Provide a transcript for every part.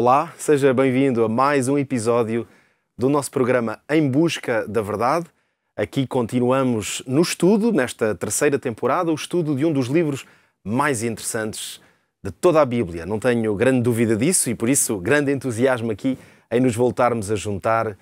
Olá, seja bem-vindo a mais um episódio do nosso programa Em Busca da Verdade. Aqui continuamos no estudo, nesta terceira temporada, o estudo de um dos livros mais interessantes de toda a Bíblia. Não tenho grande dúvida disso e por isso grande entusiasmo aqui em nos voltarmos a juntar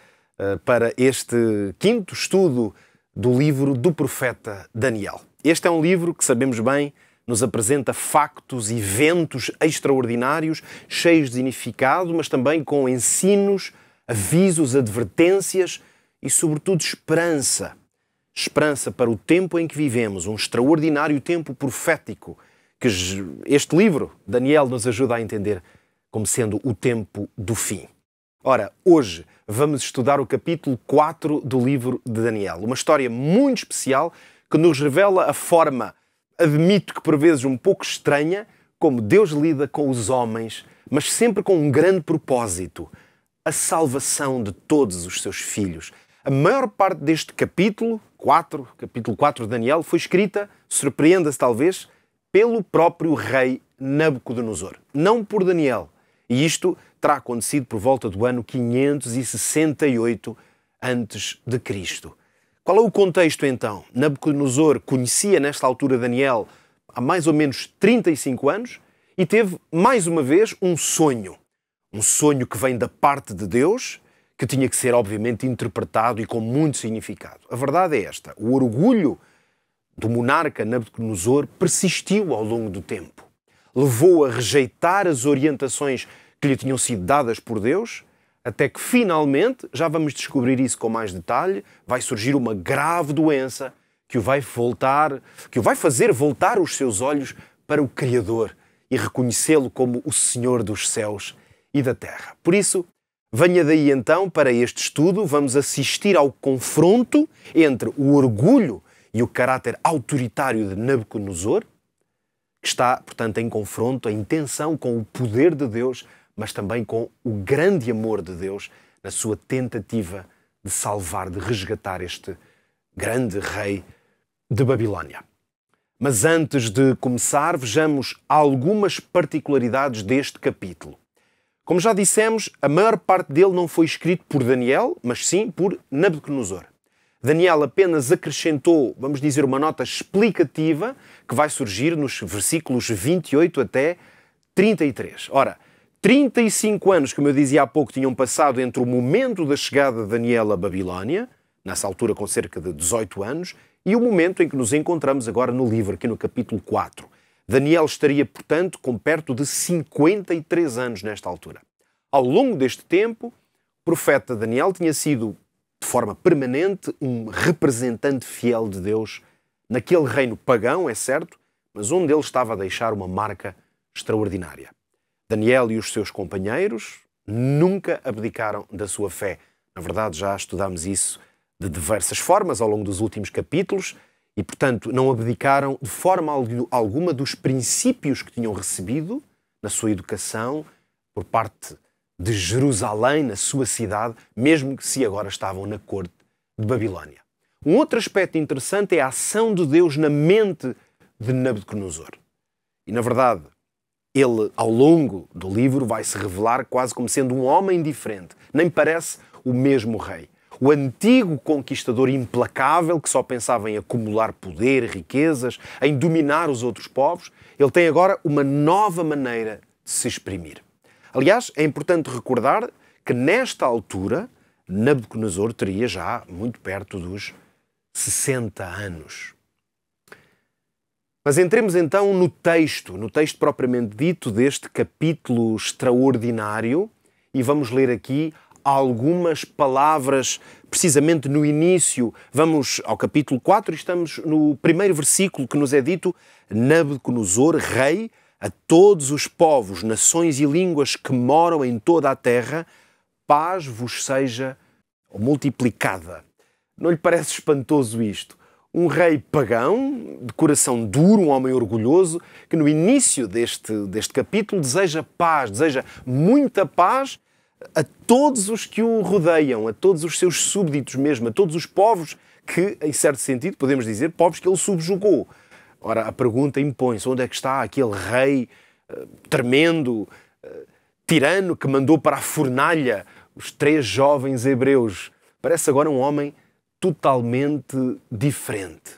para este quinto estudo do livro do profeta Daniel. Este é um livro que, sabemos bem, nos apresenta factos, eventos extraordinários, cheios de significado, mas também com ensinos, avisos, advertências e, sobretudo, esperança. Esperança para o tempo em que vivemos, um extraordinário tempo profético que este livro, Daniel, nos ajuda a entender como sendo o tempo do fim. Ora, hoje vamos estudar o capítulo 4 do livro de Daniel, uma história muito especial que nos revela a forma, admito que por vezes um pouco estranha, como Deus lida com os homens, mas sempre com um grande propósito, a salvação de todos os seus filhos. A maior parte deste capítulo 4 de Daniel, foi escrita, surpreenda-se talvez, pelo próprio rei Nabucodonosor, não por Daniel. E isto terá acontecido por volta do ano 568 a.C. Qual é o contexto então? Nabucodonosor conhecia nesta altura Daniel há mais ou menos 35 anos e teve mais uma vez um sonho que vem da parte de Deus, que tinha que ser obviamente interpretado e com muito significado. A verdade é esta: o orgulho do monarca Nabucodonosor persistiu ao longo do tempo. Levou a rejeitar as orientações que lhe tinham sido dadas por Deus, até que finalmente, já vamos descobrir isso com mais detalhe, vai surgir uma grave doença que o vai fazer voltar os seus olhos para o Criador e reconhecê-lo como o Senhor dos céus e da terra. Por isso, venha daí então para este estudo, vamos assistir ao confronto entre o orgulho e o caráter autoritário de Nabucodonosor, que está, portanto, em confronto, em tensão com o poder de Deus, mas também com o grande amor de Deus na sua tentativa de salvar, de resgatar este grande rei de Babilónia. Mas antes de começar, vejamos algumas particularidades deste capítulo. Como já dissemos, a maior parte dele não foi escrito por Daniel, mas sim por Nabucodonosor. Daniel apenas acrescentou, vamos dizer, uma nota explicativa que vai surgir nos versículos 28 até 33. Ora, 35 anos, como eu dizia há pouco, tinham passado entre o momento da chegada de Daniel a Babilónia, nessa altura com cerca de 18 anos, e o momento em que nos encontramos agora no livro, aqui no capítulo 4. Daniel estaria, portanto, com perto de 53 anos nesta altura. Ao longo deste tempo, o profeta Daniel tinha sido, de forma permanente, um representante fiel de Deus naquele reino pagão, é certo, mas onde ele estava a deixar uma marca extraordinária. Daniel e os seus companheiros nunca abdicaram da sua fé. Na verdade, já estudámos isso de diversas formas ao longo dos últimos capítulos e, portanto, não abdicaram de forma alguma dos princípios que tinham recebido na sua educação por parte de Jerusalém, na sua cidade, mesmo que se agora estavam na corte de Babilónia. Um outro aspecto interessante é a ação de Deus na mente de Nabucodonosor. E, na verdade, ele, ao longo do livro, vai se revelar quase como sendo um homem diferente. Nem parece o mesmo rei. O antigo conquistador implacável, que só pensava em acumular poder, riquezas, em dominar os outros povos, ele tem agora uma nova maneira de se exprimir. Aliás, é importante recordar que nesta altura, Nabucodonosor teria já muito perto dos 60 anos. Mas entremos então no texto propriamente dito deste capítulo extraordinário e vamos ler aqui algumas palavras, precisamente no início. Vamos ao capítulo 4 e estamos no primeiro versículo que nos é dito: Nabucodonosor, rei, a todos os povos, nações e línguas que moram em toda a terra, paz vos seja multiplicada. Não lhe parece espantoso isto? Um rei pagão, de coração duro, um homem orgulhoso, que no início deste capítulo deseja paz, deseja muita paz a todos os que o rodeiam, a todos os seus súbditos mesmo, a todos os povos que, em certo sentido, podemos dizer, povos que ele subjugou. Ora, a pergunta impõe-se: onde é que está aquele rei tremendo, tirano que mandou para a fornalha os 3 jovens hebreus, parece agora um homem totalmente diferente.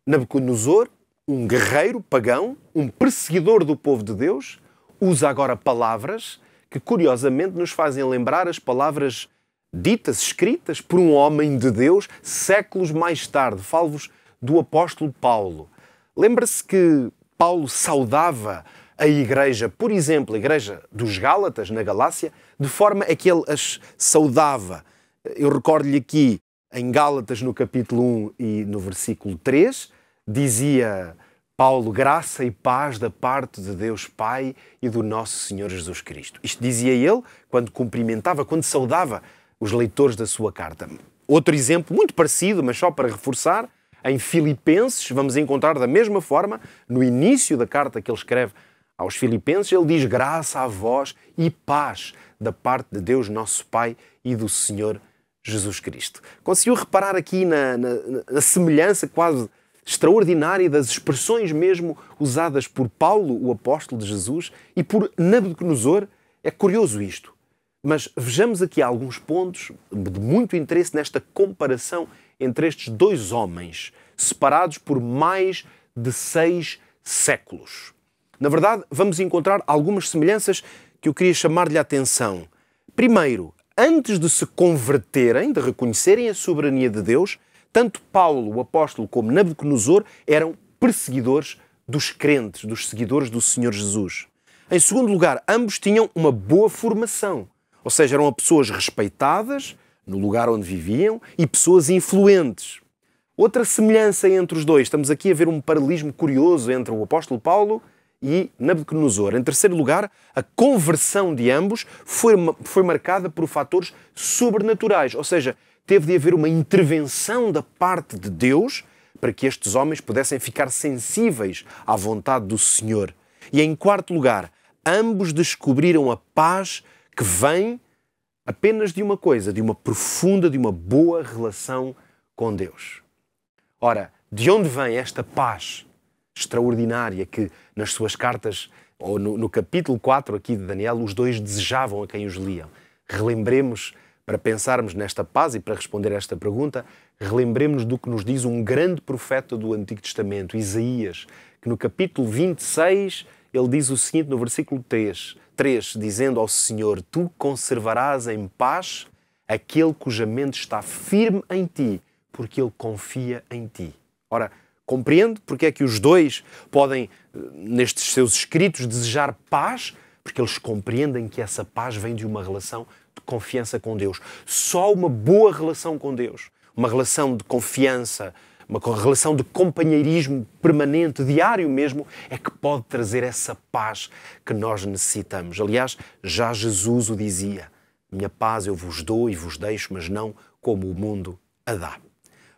Nabucodonosor, um guerreiro pagão, um perseguidor do povo de Deus, usa agora palavras que curiosamente nos fazem lembrar as palavras ditas, escritas por um homem de Deus séculos mais tarde. Falo-vos do apóstolo Paulo. Lembra-se que Paulo saudava a igreja, por exemplo, a igreja dos Gálatas, na Galácia, de forma a que ele as saudava. Eu recordo-lhe aqui, em Gálatas, no capítulo 1 e no versículo 3, dizia Paulo: graça e paz da parte de Deus Pai e do nosso Senhor Jesus Cristo. Isto dizia ele quando cumprimentava, quando saudava os leitores da sua carta. Outro exemplo, muito parecido, mas só para reforçar, em Filipenses, vamos encontrar da mesma forma, no início da carta que ele escreve aos Filipenses, ele diz: graça a vós e paz da parte de Deus nosso Pai e do Senhor Jesus Cristo. Conseguiu reparar aqui na semelhança quase extraordinária das expressões mesmo usadas por Paulo, o apóstolo de Jesus, e por Nabucodonosor? É curioso isto. Mas vejamos aqui alguns pontos de muito interesse nesta comparação entre estes 2 homens, separados por mais de 6 séculos. Na verdade, vamos encontrar algumas semelhanças que eu queria chamar-lhe a atenção. Primeiro, antes de se converterem, de reconhecerem a soberania de Deus, tanto Paulo, o apóstolo, como Nabucodonosor eram perseguidores dos crentes, dos seguidores do Senhor Jesus. Em segundo lugar, ambos tinham uma boa formação, ou seja, eram pessoas respeitadas no lugar onde viviam e pessoas influentes. Outra semelhança entre os dois, estamos aqui a ver um paralelismo curioso entre o apóstolo Paulo e Nabucodonosor. Em terceiro lugar, a conversão de ambos foi marcada por fatores sobrenaturais, ou seja, teve de haver uma intervenção da parte de Deus para que estes homens pudessem ficar sensíveis à vontade do Senhor. E em quarto lugar, ambos descobriram a paz que vem apenas de uma coisa, de uma profunda, de uma boa relação com Deus. Ora, de onde vem esta paz extraordinária que nas suas cartas, ou no capítulo 4 aqui de Daniel, os 2 desejavam a quem os liam? Relembremos, para pensarmos nesta paz e para responder a esta pergunta, relembremos do que nos diz um grande profeta do Antigo Testamento, Isaías, que no capítulo 26 ele diz o seguinte no versículo 3, dizendo ao Senhor: tu conservarás em paz aquele cuja mente está firme em ti, porque ele confia em ti. Ora, compreende porque é que os 2 podem, nestes seus escritos, desejar paz? Porque eles compreendem que essa paz vem de uma relação de confiança com Deus. Só uma boa relação com Deus, uma relação de confiança, uma relação de companheirismo permanente, diário mesmo, é que pode trazer essa paz que nós necessitamos. Aliás, já Jesus o dizia: minha paz eu vos dou e vos deixo, mas não como o mundo a dá.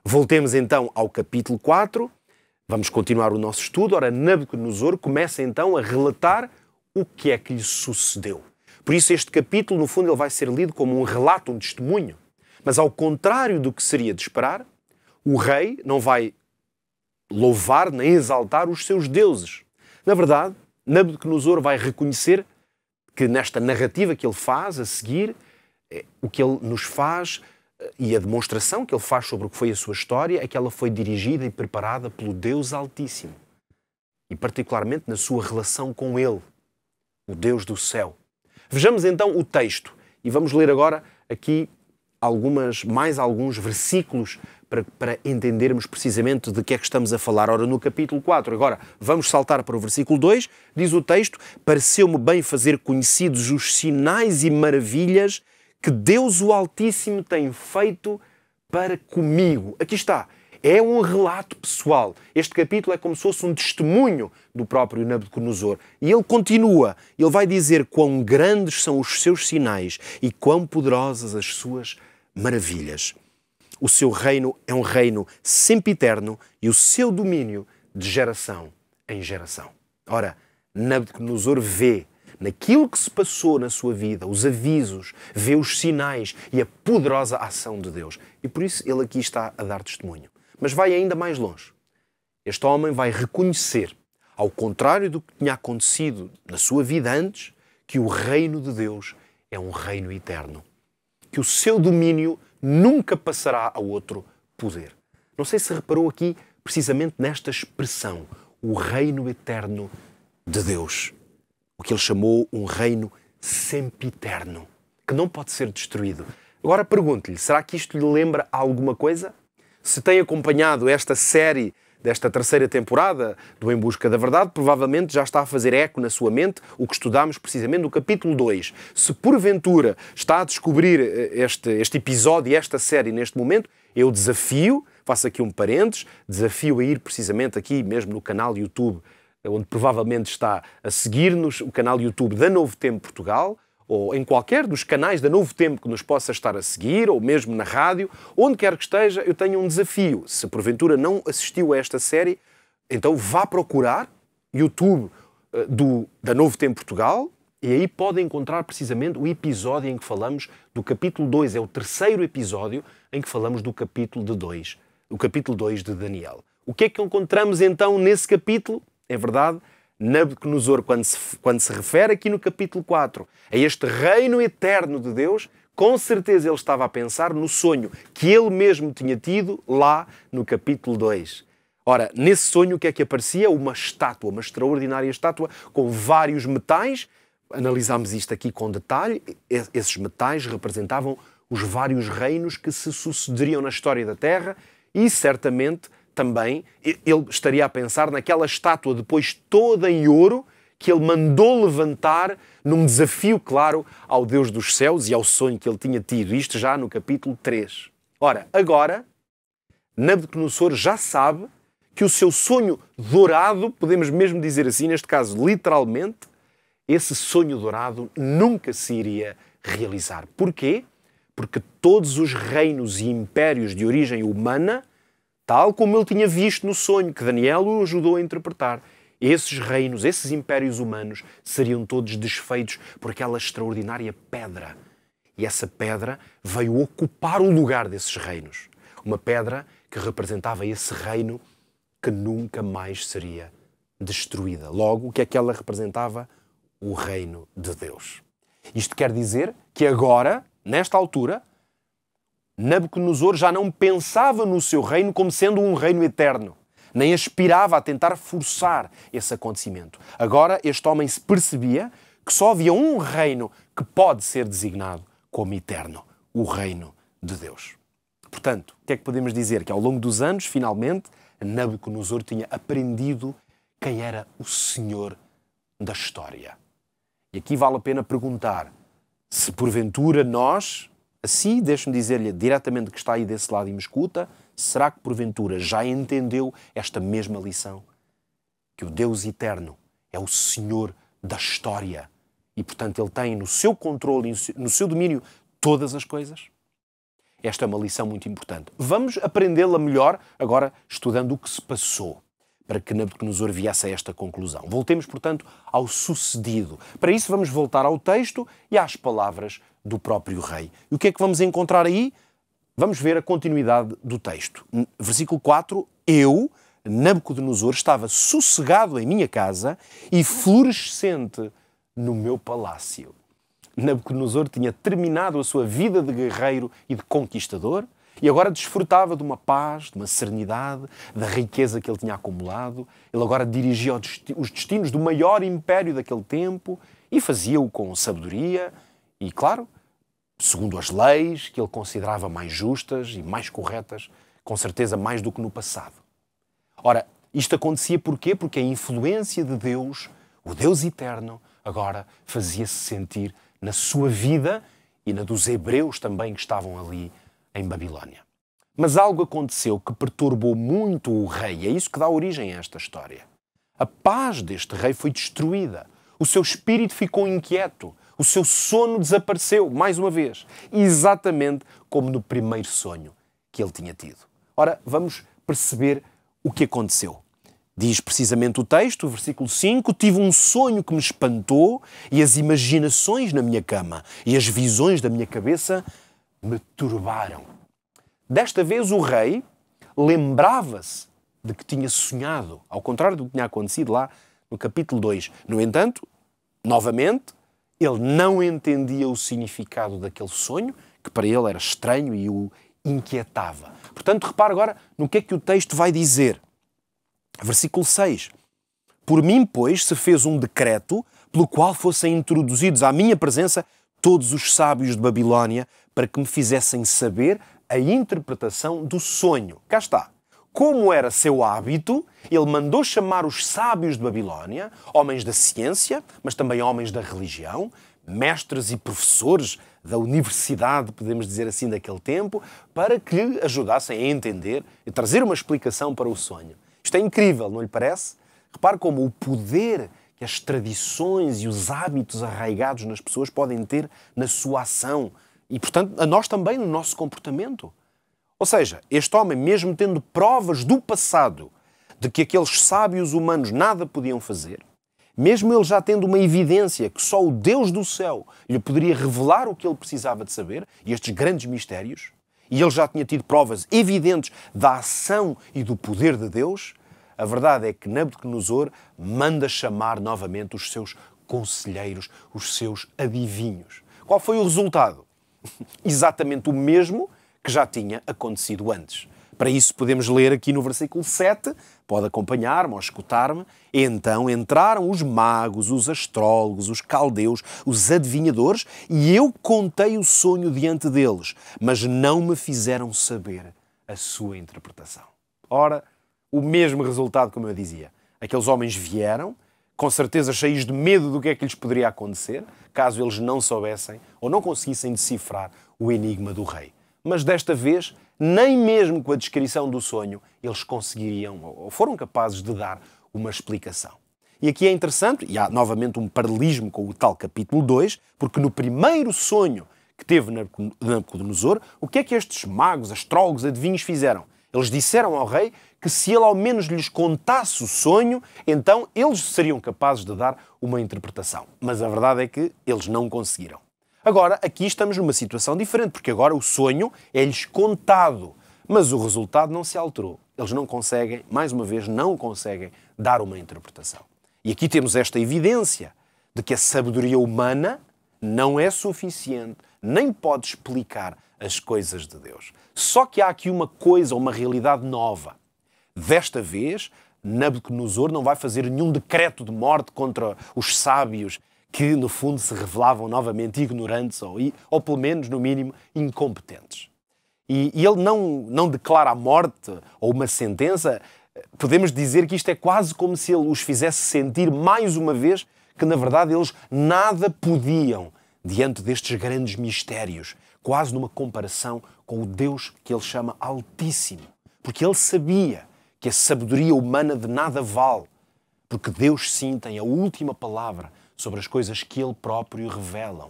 Voltemos então ao capítulo 4, vamos continuar o nosso estudo. Ora, Nabucodonosor começa então a relatar o que é que lhe sucedeu. Por isso este capítulo, no fundo, ele vai ser lido como um relato, um testemunho. Mas ao contrário do que seria de esperar, o rei não vai louvar nem exaltar os seus deuses. Na verdade, Nabucodonosor vai reconhecer que nesta narrativa que ele faz a seguir, o que ele nos faz e a demonstração que ele faz sobre o que foi a sua história é que ela foi dirigida e preparada pelo Deus Altíssimo. E particularmente na sua relação com Ele, o Deus do céu. Vejamos então o texto e vamos ler agora aqui mais alguns versículos para entendermos precisamente de que é que estamos a falar. Ora, no capítulo 4, agora vamos saltar para o versículo 2, diz o texto: pareceu-me bem fazer conhecidos os sinais e maravilhas que Deus o Altíssimo tem feito para comigo. Aqui está. É um relato pessoal. Este capítulo é como se fosse um testemunho do próprio Nabucodonosor. E ele continua. Ele vai dizer quão grandes são os seus sinais e quão poderosas as suas maravilhas. O seu reino é um reino sempiterno e o seu domínio de geração em geração. Ora, Nabucodonosor vê naquilo que se passou na sua vida, os avisos, vê os sinais e a poderosa ação de Deus. E por isso ele aqui está a dar testemunho. Mas vai ainda mais longe. Este homem vai reconhecer, ao contrário do que tinha acontecido na sua vida antes, que o reino de Deus é um reino eterno, que o seu domínio nunca passará a outro poder. Não sei se reparou aqui precisamente nesta expressão, o reino eterno de Deus, o que ele chamou um reino sempiterno, que não pode ser destruído. Agora pergunto-lhe, será que isto lhe lembra alguma coisa? Se tem acompanhado esta série desta terceira temporada do Em Busca da Verdade, provavelmente já está a fazer eco na sua mente o que estudámos precisamente no capítulo 2. Se porventura está a descobrir este episódio e esta série neste momento, eu desafio, faço aqui um parênteses, desafio a ir precisamente aqui mesmo no canal YouTube, onde provavelmente está a seguir-nos, o canal YouTube da Novo Tempo Portugal, ou em qualquer dos canais da Novo Tempo que nos possa estar a seguir, ou mesmo na rádio, onde quer que esteja, eu tenho um desafio. Se porventura não assistiu a esta série, então vá procurar YouTube da Novo Tempo Portugal e aí pode encontrar precisamente o episódio em que falamos do capítulo 2. É o terceiro episódio em que falamos do capítulo 2, o capítulo 2 de Daniel. O que é que encontramos então nesse capítulo? É verdade, Nabucodonosor, quando se refere aqui no capítulo 4 a este reino eterno de Deus, com certeza ele estava a pensar no sonho que ele mesmo tinha tido lá no capítulo 2. Ora, nesse sonho o que é que aparecia? Uma estátua, uma extraordinária estátua com vários metais. Analisámos isto aqui com detalhe. Esses metais representavam os vários reinos que se sucederiam na história da Terra e certamente também ele estaria a pensar naquela estátua depois toda em ouro que ele mandou levantar num desafio, claro, ao Deus dos céus e ao sonho que ele tinha tido. Isto já no capítulo 3. Ora, agora, Nabucodonosor já sabe que o seu sonho dourado, podemos mesmo dizer assim, neste caso literalmente, esse sonho dourado nunca se iria realizar. Porquê? Porque todos os reinos e impérios de origem humana, tal como ele tinha visto no sonho que Daniel o ajudou a interpretar, esses reinos, esses impérios humanos seriam todos desfeitos por aquela extraordinária pedra. E essa pedra veio ocupar o lugar desses reinos. Uma pedra que representava esse reino que nunca mais seria destruída. Logo, o que é que ela representava? O reino de Deus. Isto quer dizer que agora, nesta altura, Nabucodonosor já não pensava no seu reino como sendo um reino eterno, nem aspirava a tentar forçar esse acontecimento. Agora este homem se percebia que só havia um reino que pode ser designado como eterno, o reino de Deus. Portanto, o que é que podemos dizer? Que ao longo dos anos, finalmente, Nabucodonosor tinha aprendido quem era o Senhor da história. E aqui vale a pena perguntar se porventura nós, assim, deixe-me dizer-lhe diretamente que está aí desse lado e me escuta, será que porventura já entendeu esta mesma lição? Que o Deus eterno é o Senhor da história e, portanto, Ele tem no seu controle, no seu domínio, todas as coisas? Esta é uma lição muito importante. Vamos aprendê-la melhor agora estudando o que se passou para que Nabucodonosor viesse a esta conclusão. Voltemos, portanto, ao sucedido. Para isso vamos voltar ao texto e às palavras do próprio rei. E o que é que vamos encontrar aí? Vamos ver a continuidade do texto. Versículo 4. Eu, Nabucodonosor, estava sossegado em minha casa e florescente no meu palácio. Nabucodonosor tinha terminado a sua vida de guerreiro e de conquistador e agora desfrutava de uma paz, de uma serenidade, da riqueza que ele tinha acumulado. Ele agora dirigia os destinos do maior império daquele tempo e fazia-o com sabedoria e, claro, segundo as leis que ele considerava mais justas e mais corretas, com certeza mais do que no passado. Ora, isto acontecia porquê? Porque a influência de Deus, o Deus eterno, agora fazia-se sentir na sua vida e na dos hebreus também que estavam ali em Babilónia. Mas algo aconteceu que perturbou muito o rei. É isso que dá origem a esta história. A paz deste rei foi destruída. O seu espírito ficou inquieto. O seu sono desapareceu, mais uma vez. Exatamente como no primeiro sonho que ele tinha tido. Ora, vamos perceber o que aconteceu. Diz precisamente o texto, o versículo 5, tive um sonho que me espantou e as imaginações na minha cama e as visões da minha cabeça me turbaram. Desta vez o rei lembrava-se de que tinha sonhado, ao contrário do que tinha acontecido lá no capítulo 2. No entanto, novamente, Ele não entendia o significado daquele sonho, que para ele era estranho e o inquietava. Portanto, repare agora no que é que o texto vai dizer. Versículo 6. Por mim, pois, se fez um decreto pelo qual fossem introduzidos à minha presença todos os sábios de Babilónia para que me fizessem saber a interpretação do sonho. Cá está. Como era seu hábito, ele mandou chamar os sábios de Babilónia, homens da ciência, mas também homens da religião, mestres e professores da universidade, podemos dizer assim, daquele tempo, para que lhe ajudassem a entender e trazer uma explicação para o sonho. Isto é incrível, não lhe parece? Repare como o poder que as tradições e os hábitos arraigados nas pessoas podem ter na sua ação e, portanto, a nós também no nosso comportamento. Ou seja, este homem, mesmo tendo provas do passado de que aqueles sábios humanos nada podiam fazer, mesmo ele já tendo uma evidência que só o Deus do céu lhe poderia revelar o que ele precisava de saber, e estes grandes mistérios, e ele já tinha tido provas evidentes da ação e do poder de Deus, a verdade é que Nabucodonosor manda chamar novamente os seus conselheiros, os seus adivinhos. Qual foi o resultado? Exatamente o mesmo que já tinha acontecido antes. Para isso podemos ler aqui no versículo 7, pode acompanhar-me ou escutar-me. Então entraram os magos, os astrólogos, os caldeus, os adivinhadores, e eu contei o sonho diante deles, mas não me fizeram saber a sua interpretação. Ora, o mesmo resultado, como eu dizia. Aqueles homens vieram, com certeza cheios de medo do que é que lhes poderia acontecer, caso eles não soubessem ou não conseguissem decifrar o enigma do rei. Mas desta vez, nem mesmo com a descrição do sonho, eles conseguiriam ou foram capazes de dar uma explicação. E aqui é interessante, e há novamente um paralelismo com o tal capítulo 2, porque no primeiro sonho que teve Nabucodonosor, o que é que estes magos, astrólogos, adivinhos fizeram? Eles disseram ao rei que se ele ao menos lhes contasse o sonho, então eles seriam capazes de dar uma interpretação. Mas a verdade é que eles não conseguiram. Agora, aqui estamos numa situação diferente, porque agora o sonho é-lhes contado, mas o resultado não se alterou. Eles não conseguem, mais uma vez, não conseguem dar uma interpretação. E aqui temos esta evidência de que a sabedoria humana não é suficiente, nem pode explicar as coisas de Deus. Só que há aqui uma coisa, uma realidade nova. Desta vez, Nabucodonosor não vai fazer nenhum decreto de morte contra os sábios que, no fundo, se revelavam novamente ignorantes ou pelo menos, no mínimo, incompetentes. E ele não declara a morte ou uma sentença. Podemos dizer que isto é quase como se ele os fizesse sentir mais uma vez que, na verdade, eles nada podiam diante destes grandes mistérios, quase numa comparação com o Deus que ele chama Altíssimo. Porque ele sabia que a sabedoria humana de nada vale, porque Deus sim tem a última palavra sobre as coisas que Ele próprio revela.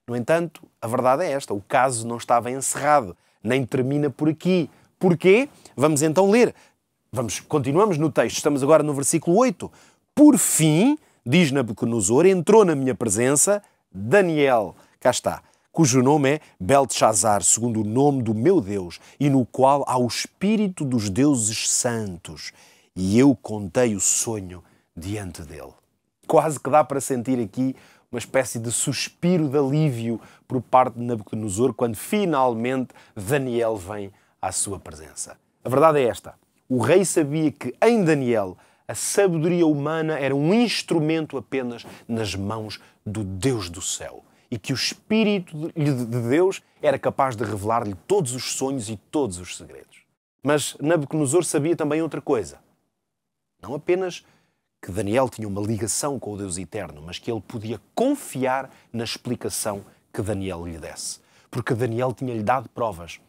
No entanto, a verdade é esta, o caso não estava encerrado, nem termina por aqui. Porquê? Vamos então ler. Continuamos no texto, estamos agora no versículo 8. Por fim, diz Nabucodonosor, entrou na minha presença Daniel, cá está, cujo nome é Belteshazzar, segundo o nome do meu Deus, e no qual há o espírito dos deuses santos. E eu contei o sonho diante dele. Quase que dá para sentir aqui uma espécie de suspiro de alívio por parte de Nabucodonosor quando finalmente Daniel vem à sua presença. A verdade é esta. O rei sabia que em Daniel a sabedoria humana era um instrumento apenas nas mãos do Deus do céu e que o Espírito de Deus era capaz de revelar-lhe todos os sonhos e todos os segredos. Mas Nabucodonosor sabia também outra coisa. Não apenas que Daniel tinha uma ligação com o Deus Eterno, mas que ele podia confiar na explicação que Daniel lhe desse. Porque Daniel tinha-lhe dado provas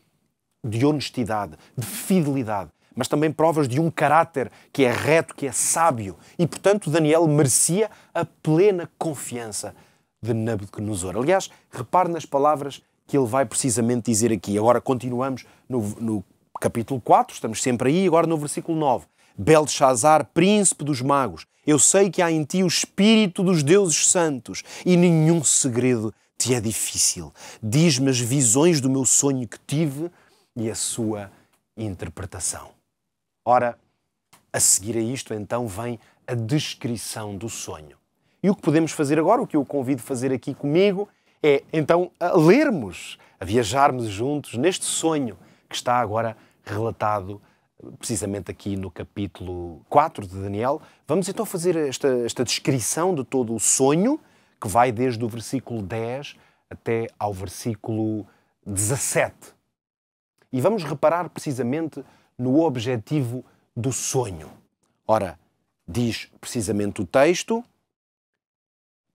de honestidade, de fidelidade, mas também provas de um caráter que é reto, que é sábio. E, portanto, Daniel merecia a plena confiança de Nabucodonosor. Aliás, repare nas palavras que ele vai precisamente dizer aqui. Agora continuamos no capítulo 4, estamos sempre aí, agora no versículo 9. Belteshazzar, príncipe dos magos, eu sei que há em ti o espírito dos deuses santos e nenhum segredo te é difícil. Diz-me as visões do meu sonho que tive e a sua interpretação. Ora, a seguir a isto, então, vem a descrição do sonho. E o que podemos fazer agora, o que eu convido a fazer aqui comigo, é então a lermos, a viajarmos juntos neste sonho que está agora relatado precisamente aqui no capítulo 4 de Daniel. Vamos então fazer esta descrição de todo o sonho, que vai desde o versículo 10 até ao versículo 17. E vamos reparar precisamente no objetivo do sonho. Ora, diz precisamente o texto: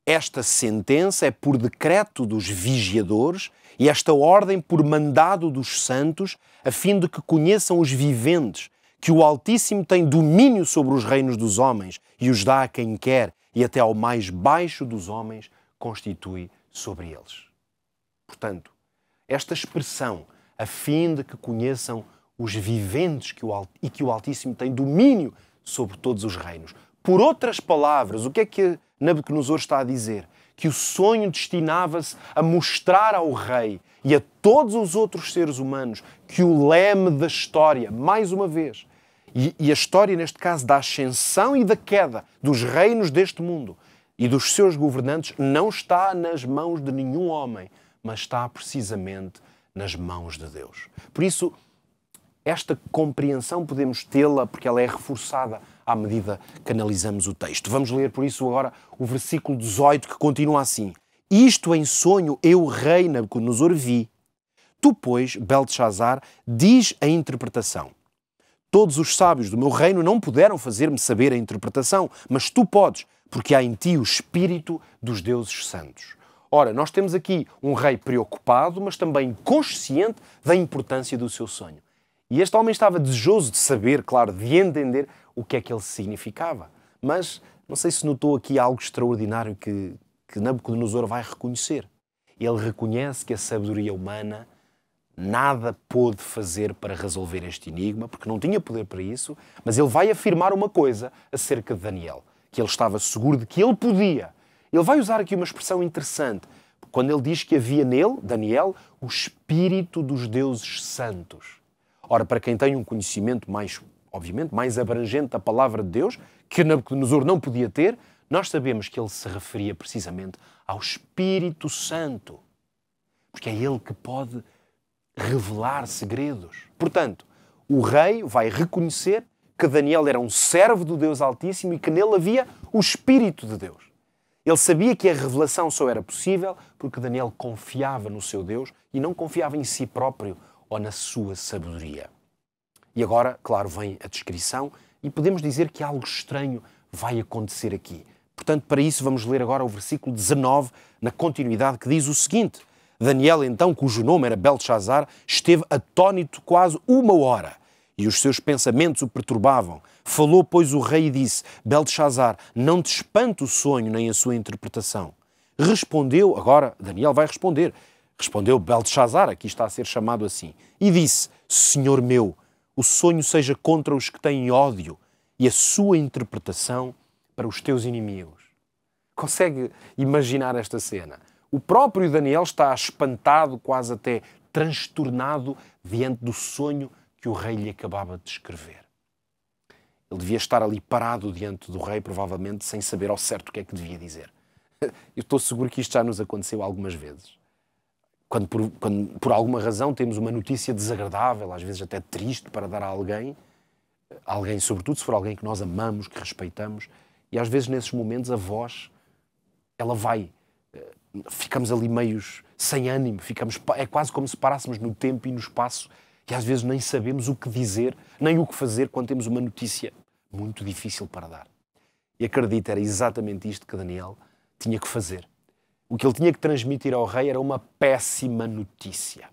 esta sentença é por decreto dos vigiadores e esta ordem por mandado dos santos, a fim de que conheçam os viventes, que o Altíssimo tem domínio sobre os reinos dos homens e os dá a quem quer, e até ao mais baixo dos homens constitui sobre eles. Portanto, esta expressão, a fim de que conheçam os viventes e que o Altíssimo tem domínio sobre todos os reinos. Por outras palavras, o que é que Nabucodonosor está a dizer? Que o sonho destinava-se a mostrar ao rei e a todos os outros seres humanos que o leme da história, mais uma vez, e a história neste caso da ascensão e da queda dos reinos deste mundo e dos seus governantes, não está nas mãos de nenhum homem, mas está precisamente nas mãos de Deus. Por isso, esta compreensão podemos tê-la porque ela é reforçada à medida que analisamos o texto. Vamos ler, por isso, agora o versículo 18, que continua assim: isto em sonho eu, rei Nabucodonosor, vi. Tu, pois, Belteshazzar, diz a interpretação. Todos os sábios do meu reino não puderam fazer-me saber a interpretação, mas tu podes, porque há em ti o espírito dos deuses santos. Ora, nós temos aqui um rei preocupado, mas também consciente da importância do seu sonho. E este homem estava desejoso de saber, claro, de entender o que é que ele significava. Mas não sei se notou aqui algo extraordinário que Nabucodonosor vai reconhecer. Ele reconhece que a sabedoria humana nada pôde fazer para resolver este enigma, porque não tinha poder para isso, mas ele vai afirmar uma coisa acerca de Daniel, que ele estava seguro de que ele podia. Ele vai usar aqui uma expressão interessante, quando ele diz que havia nele, Daniel, o espírito dos deuses santos. Ora, para quem tem um conhecimento mais, obviamente, mais abrangente da palavra de Deus, que Nabucodonosor não podia ter, nós sabemos que ele se referia precisamente ao Espírito Santo, porque é ele que pode revelar segredos. Portanto, o rei vai reconhecer que Daniel era um servo do Deus Altíssimo e que nele havia o Espírito de Deus. Ele sabia que a revelação só era possível porque Daniel confiava no seu Deus e não confiava em si próprio ou na sua sabedoria. E agora, claro, vem a descrição e podemos dizer que algo estranho vai acontecer aqui. Portanto, para isso vamos ler agora o versículo 19, na continuidade, que diz o seguinte: Daniel, então, cujo nome era Belteshazzar, esteve atônito quase 1 hora, e os seus pensamentos o perturbavam. Falou, pois, o rei e disse: Belteshazzar, não te espanta o sonho nem a sua interpretação. Respondeu, agora Daniel vai responder, respondeu Belteshazzar, aqui está a ser chamado assim, e disse: Senhor meu, o sonho seja contra os que têm ódio e a sua interpretação para os teus inimigos. Consegue imaginar esta cena? O próprio Daniel está espantado, quase até transtornado, diante do sonho que o rei lhe acabava de descrever. Ele devia estar ali parado diante do rei, provavelmente, sem saber ao certo o que é que devia dizer. Eu estou seguro que isto já nos aconteceu algumas vezes. Quando por alguma razão temos uma notícia desagradável, às vezes até triste, para dar a alguém, sobretudo se for alguém que nós amamos, que respeitamos, e às vezes nesses momentos a voz, ela vai... Ficamos ali meios sem ânimo, é quase como se parássemos no tempo e no espaço e às vezes nem sabemos o que dizer, nem o que fazer quando temos uma notícia muito difícil para dar. E acredito, era exatamente isto que Daniel tinha que fazer. O que ele tinha que transmitir ao rei era uma péssima notícia.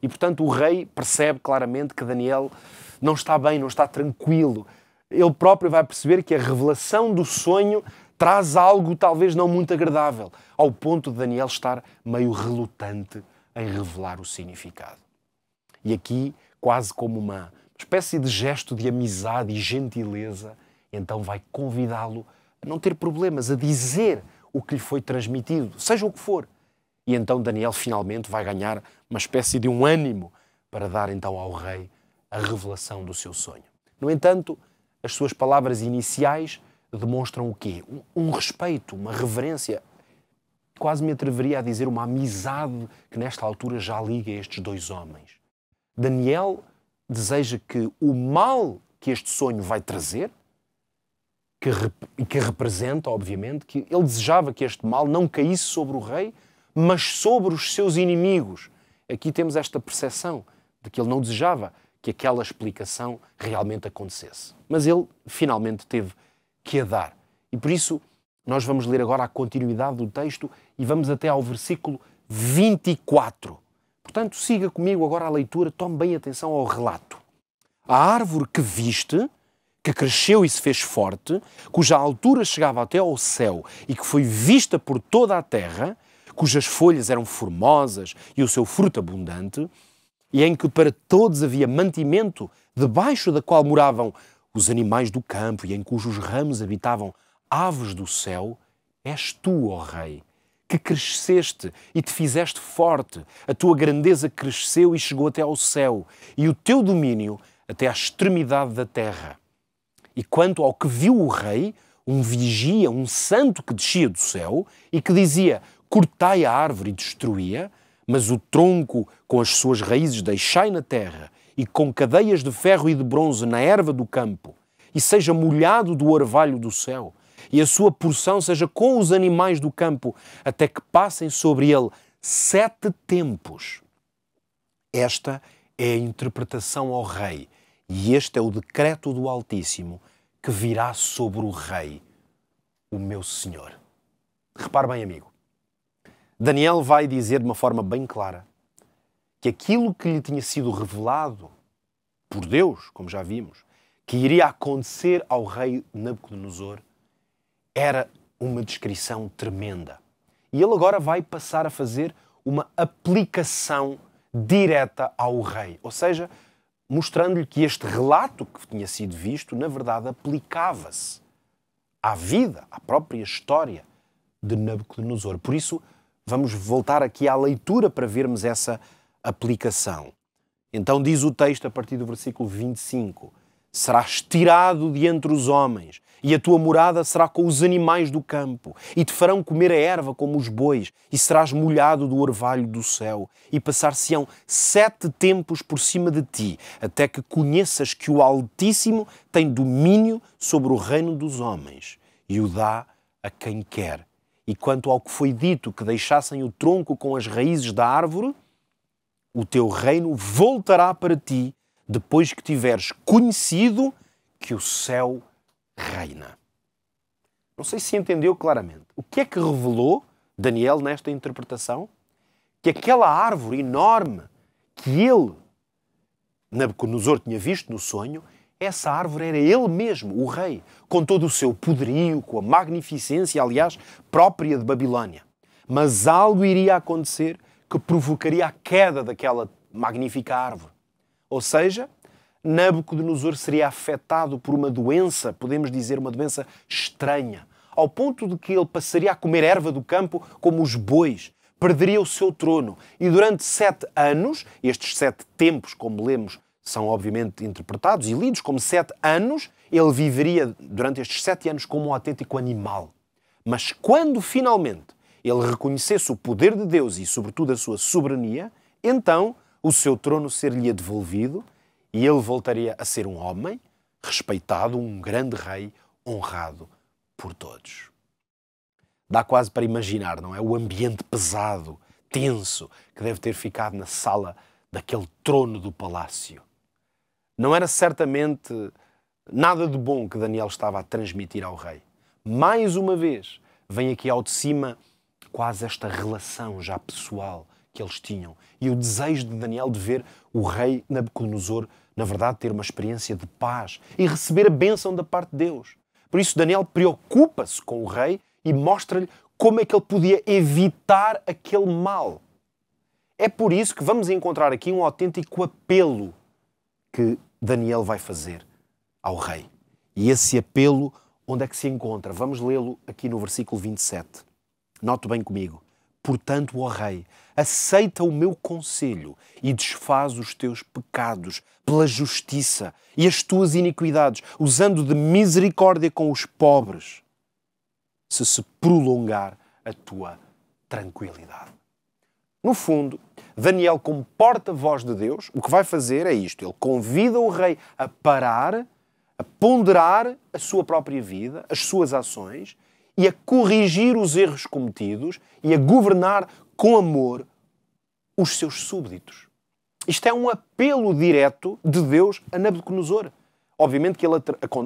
E, portanto, o rei percebe claramente que Daniel não está bem, não está tranquilo. Ele próprio vai perceber que a revelação do sonho traz algo talvez não muito agradável, ao ponto de Daniel estar meio relutante em revelar o significado. E aqui, quase como uma espécie de gesto de amizade e gentileza, então vai convidá-lo a não ter problemas, a dizer o que lhe foi transmitido, seja o que for. E então Daniel finalmente vai ganhar uma espécie de um ânimo para dar então ao rei a revelação do seu sonho. No entanto, as suas palavras iniciais demonstram o quê? Um respeito, uma reverência, quase me atreveria a dizer uma amizade que nesta altura já liga estes dois homens. Daniel deseja que o mal que este sonho vai trazer, que representa, obviamente, que ele desejava que este mal não caísse sobre o rei, mas sobre os seus inimigos. Aqui temos esta percepção de que ele não desejava que aquela explicação realmente acontecesse. Mas ele finalmente teve que a dar. E por isso nós vamos ler agora a continuidade do texto e vamos até ao versículo 24. Portanto, siga comigo agora a leitura, tome bem atenção ao relato. A árvore que viste, que cresceu e se fez forte, cuja altura chegava até ao céu e que foi vista por toda a terra, cujas folhas eram formosas e o seu fruto abundante, e em que para todos havia mantimento, debaixo da qual moravam os animais do campo e em cujos ramos habitavam aves do céu, és tu, ó Rei, que cresceste e te fizeste forte, a tua grandeza cresceu e chegou até ao céu, e o teu domínio até à extremidade da terra. E quanto ao que viu o rei, um vigia, um santo que descia do céu e que dizia, cortai a árvore e destruía, mas o tronco com as suas raízes deixai na terra e com cadeias de ferro e de bronze na erva do campo, e seja molhado do orvalho do céu, e a sua porção seja com os animais do campo, até que passem sobre ele 7 tempos. Esta é a interpretação ao rei, e este é o decreto do Altíssimo que virá sobre o rei, o meu Senhor. Repare bem, amigo. Daniel vai dizer de uma forma bem clara que aquilo que lhe tinha sido revelado por Deus, como já vimos, que iria acontecer ao rei Nabucodonosor, era uma descrição tremenda. E ele agora vai passar a fazer uma aplicação direta ao rei. Ou seja, mostrando-lhe que este relato que tinha sido visto, na verdade, aplicava-se à vida, à própria história de Nabucodonosor. Por isso, vamos voltar aqui à leitura para vermos essa aplicação. Então diz o texto a partir do versículo 25, serás tirado de entre os homens, e a tua morada será com os animais do campo, e te farão comer a erva como os bois, e serás molhado do orvalho do céu, e passar-se-ão 7 tempos por cima de ti, até que conheças que o Altíssimo tem domínio sobre o reino dos homens, e o dá a quem quer. E quanto ao que foi dito que deixassem o tronco com as raízes da árvore, o teu reino voltará para ti, depois que tiveres conhecido que o céu reina. Não sei se entendeu claramente. O que é que revelou Daniel nesta interpretação? Que aquela árvore enorme que ele, Nabucodonosor, tinha visto no sonho, essa árvore era ele mesmo, o rei, com todo o seu poderio, com a magnificência, aliás, própria de Babilónia. Mas algo iria acontecer que provocaria a queda daquela magnífica árvore. Ou seja, Nabucodonosor seria afetado por uma doença, podemos dizer uma doença estranha, ao ponto de que ele passaria a comer erva do campo como os bois, perderia o seu trono e durante 7 anos, estes 7 tempos, como lemos, são obviamente interpretados e lidos como 7 anos, ele viveria durante estes 7 anos como um autêntico animal. Mas quando finalmente ele reconhecesse o poder de Deus e sobretudo a sua soberania, então o seu trono ser-lhe devolvido e ele voltaria a ser um homem respeitado, um grande rei, honrado por todos. Dá quase para imaginar, não é? O ambiente pesado, tenso, que deve ter ficado na sala daquele trono do palácio. Não era certamente nada de bom que Daniel estava a transmitir ao rei. Mais uma vez, vem aqui ao de cima quase esta relação já pessoal que eles tinham e o desejo de Daniel de ver o rei Nabucodonosor, na verdade, ter uma experiência de paz e receber a bênção da parte de Deus. Por isso, Daniel preocupa-se com o rei e mostra-lhe como é que ele podia evitar aquele mal. É por isso que vamos encontrar aqui um autêntico apelo que Daniel vai fazer ao rei. E esse apelo, onde é que se encontra? Vamos lê-lo aqui no versículo 27. Note bem comigo. portanto, ó rei, aceita o meu conselho e desfaz os teus pecados pela justiça e as tuas iniquidades, usando de misericórdia com os pobres, se prolongar a tua tranquilidade. No fundo, Daniel, como porta-voz de Deus, o que vai fazer é isto. Ele convida o rei a parar, a ponderar a sua própria vida, as suas ações, e a corrigir os erros cometidos e a governar com amor os seus súbditos. Isto é um apelo direto de Deus a Nabucodonosor. Obviamente que ele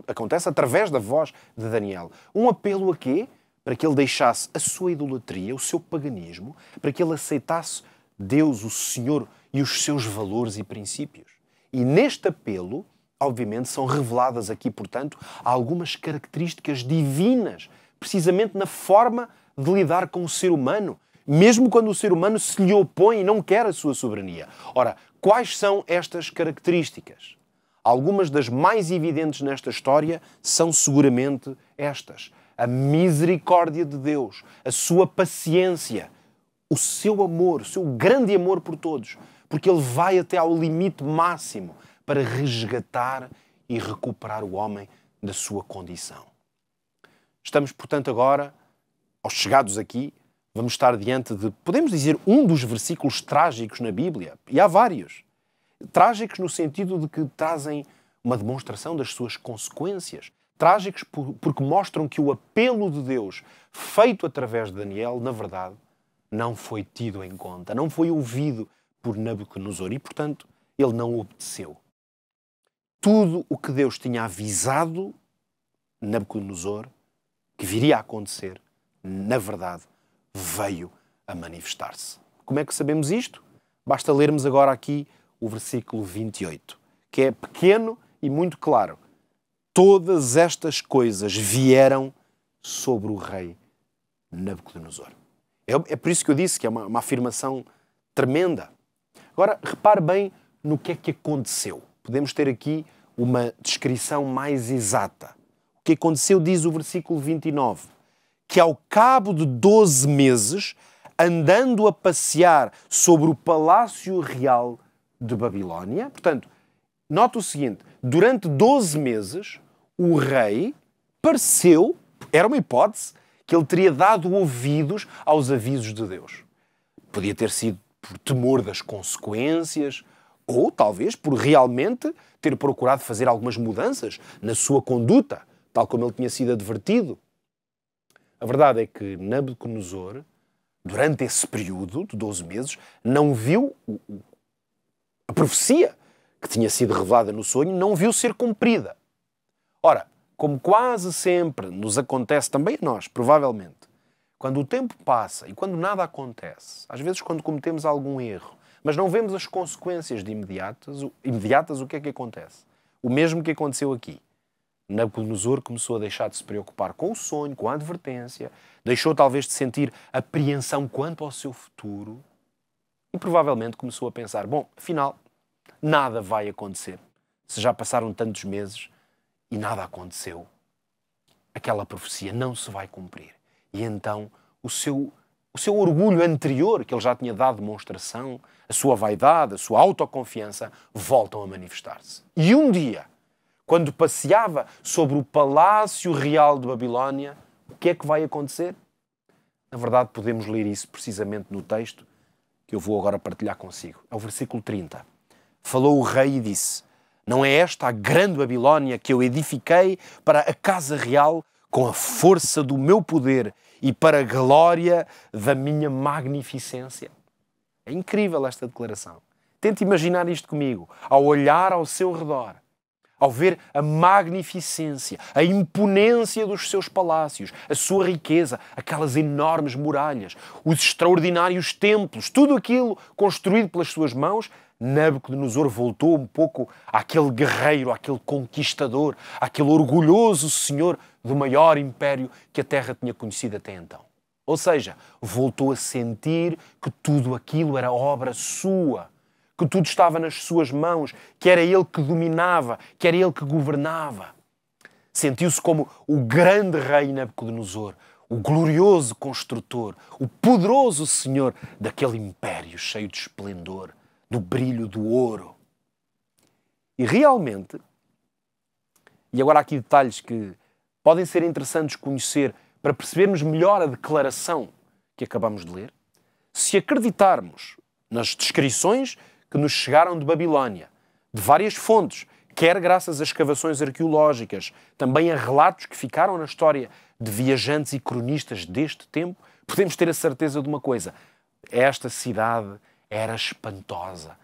acontece através da voz de Daniel. Um apelo a quê? Para que ele deixasse a sua idolatria, o seu paganismo, para que ele aceitasse Deus, o Senhor, e os seus valores e princípios. E neste apelo, obviamente, são reveladas aqui, portanto, algumas características divinas, precisamente na forma de lidar com o ser humano, mesmo quando o ser humano se lhe opõe e não quer a sua soberania. Ora, quais são estas características? Algumas das mais evidentes nesta história são seguramente estas. A misericórdia de Deus, a sua paciência, o seu amor, o seu grande amor por todos, porque Ele vai até ao limite máximo para resgatar e recuperar o homem da sua condição. Estamos, portanto, agora, aos chegados aqui, vamos estar diante de, podemos dizer, um dos versículos trágicos na Bíblia, e há vários. Trágicos no sentido de que trazem uma demonstração das suas consequências. Trágicos porque mostram que o apelo de Deus, feito através de Daniel, na verdade, não foi tido em conta, não foi ouvido por Nabucodonosor e, portanto, ele não obedeceu. Tudo o que Deus tinha avisado Nabucodonosor que viria a acontecer, na verdade, veio a manifestar-se. Como é que sabemos isto? Basta lermos agora aqui o versículo 28, que é pequeno e muito claro. Todas estas coisas vieram sobre o rei Nabucodonosor. É por isso que eu disse que é uma afirmação tremenda. Agora, repare bem no que é que aconteceu. Podemos ter aqui uma descrição mais exata. O que aconteceu, diz o versículo 29, que ao cabo de 12 meses, andando a passear sobre o palácio real de Babilónia, portanto, note o seguinte, durante 12 meses, o rei pareceu, era uma hipótese, que ele teria dado ouvidos aos avisos de Deus. Podia ter sido por temor das consequências, ou talvez por realmente ter procurado fazer algumas mudanças na sua conduta, tal como ele tinha sido advertido. A verdade é que Nabucodonosor, durante esse período de 12 meses, não viu a profecia que tinha sido revelada no sonho, não viu ser cumprida. Ora, como quase sempre nos acontece também a nós, provavelmente, quando o tempo passa e quando nada acontece, às vezes quando cometemos algum erro, mas não vemos as consequências de imediatas, o que é que acontece? O mesmo que aconteceu aqui. Nabucodonosor começou a deixar de se preocupar com o sonho, com a advertência, deixou talvez de sentir apreensão quanto ao seu futuro e provavelmente começou a pensar, bom, afinal, nada vai acontecer. Se já passaram tantos meses e nada aconteceu, aquela profecia não se vai cumprir. E então o seu orgulho anterior, que ele já tinha dado demonstração, a sua vaidade, a sua autoconfiança, voltam a manifestar-se. E um dia, quando passeava sobre o palácio real de Babilónia, o que é que vai acontecer? Na verdade, podemos ler isso precisamente no texto que eu vou agora partilhar consigo. É o versículo 30. Falou o rei e disse, não é esta a grande Babilónia que eu edifiquei para a casa real com a força do meu poder e para a glória da minha magnificência? É incrível esta declaração. Tente imaginar isto comigo. Ao olhar ao seu redor, ao ver a magnificência, a imponência dos seus palácios, a sua riqueza, aquelas enormes muralhas, os extraordinários templos, tudo aquilo construído pelas suas mãos, Nabucodonosor voltou um pouco àquele guerreiro, àquele conquistador, àquele orgulhoso senhor do maior império que a Terra tinha conhecido até então. Ou seja, voltou a sentir que tudo aquilo era obra sua, que tudo estava nas suas mãos, que era ele que dominava, que era ele que governava. Sentiu-se como o grande rei Nabucodonosor, o glorioso construtor, o poderoso senhor daquele império cheio de esplendor, do brilho do ouro. E realmente, e agora há aqui detalhes que podem ser interessantes conhecer para percebermos melhor a declaração que acabamos de ler, se acreditarmos nas descrições que nos chegaram de Babilónia, de várias fontes, quer graças a escavações arqueológicas, também a relatos que ficaram na história de viajantes e cronistas deste tempo, podemos ter a certeza de uma coisa: esta cidade era espantosa.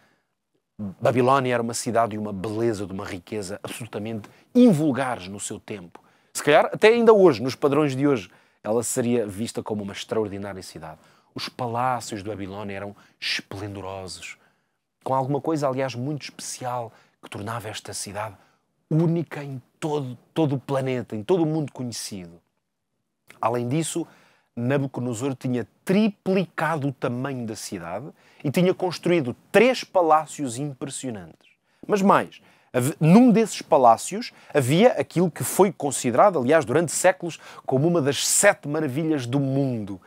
Babilónia era uma cidade de uma beleza, de uma riqueza absolutamente invulgares no seu tempo. Se calhar, até ainda hoje, nos padrões de hoje, ela seria vista como uma extraordinária cidade. Os palácios de Babilónia eram esplendorosos, com alguma coisa, aliás, muito especial, que tornava esta cidade única em todo o planeta, em todo o mundo conhecido. Além disso, Nabucodonosor tinha triplicado o tamanho da cidade e tinha construído 3 palácios impressionantes. Mas mais, num desses palácios havia aquilo que foi considerado, aliás, durante séculos, como uma das 7 maravilhas do mundo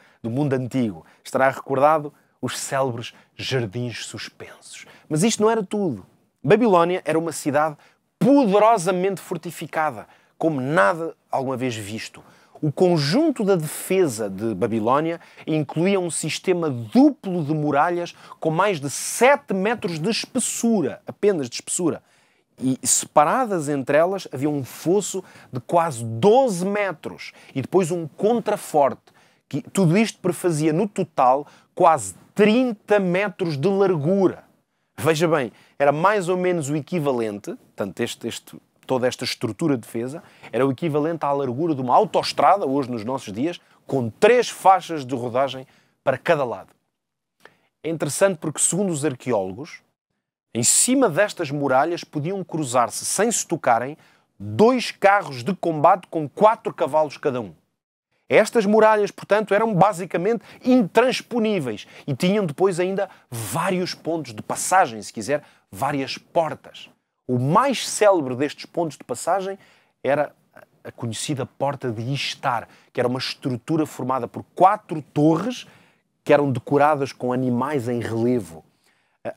antigo. Estará recordado os célebres jardins suspensos. Mas isto não era tudo. Babilónia era uma cidade poderosamente fortificada, como nada alguma vez visto. O conjunto da defesa de Babilónia incluía um sistema duplo de muralhas com mais de 7 metros de espessura, apenas de espessura. E separadas entre elas havia um fosso de quase 12 metros e depois um contraforte. Tudo isto prefazia no total quase 30 metros de largura. Veja bem, era mais ou menos o equivalente, portanto, toda esta estrutura de defesa era o equivalente à largura de uma autoestrada, hoje nos nossos dias, com 3 faixas de rodagem para cada lado. É interessante porque, segundo os arqueólogos, em cima destas muralhas podiam cruzar-se, sem se tocarem, 2 carros de combate com 4 cavalos cada um. Estas muralhas, portanto, eram basicamente intransponíveis e tinham depois ainda vários pontos de passagem, se quiser, várias portas. O mais célebre destes pontos de passagem era a conhecida Porta de Ishtar, que era uma estrutura formada por 4 torres que eram decoradas com animais em relevo.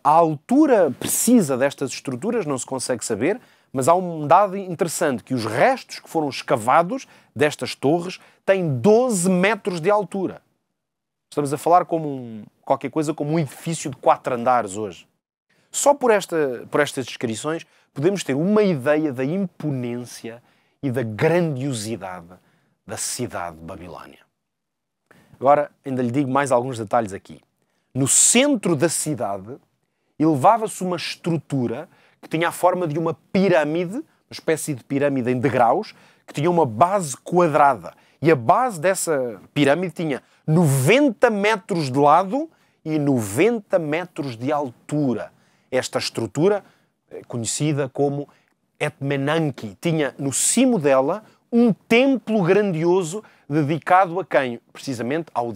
A altura precisa destas estruturas não se consegue saber, mas há um dado interessante, que os restos que foram escavados destas torres têm 12 metros de altura. Estamos a falar como qualquer coisa como um edifício de 4 andares hoje. Só por estas descrições podemos ter uma ideia da imponência e da grandiosidade da cidade de Babilónia. Agora, ainda lhe digo mais alguns detalhes aqui. No centro da cidade, elevava-se uma estrutura que tinha a forma de uma pirâmide, uma espécie de pirâmide em degraus, que tinha uma base quadrada. E a base dessa pirâmide tinha 90 metros de lado e 90 metros de altura. Esta estrutura, conhecida como Etmenanki, tinha no cimo dela um templo grandioso dedicado a quem? Precisamente ao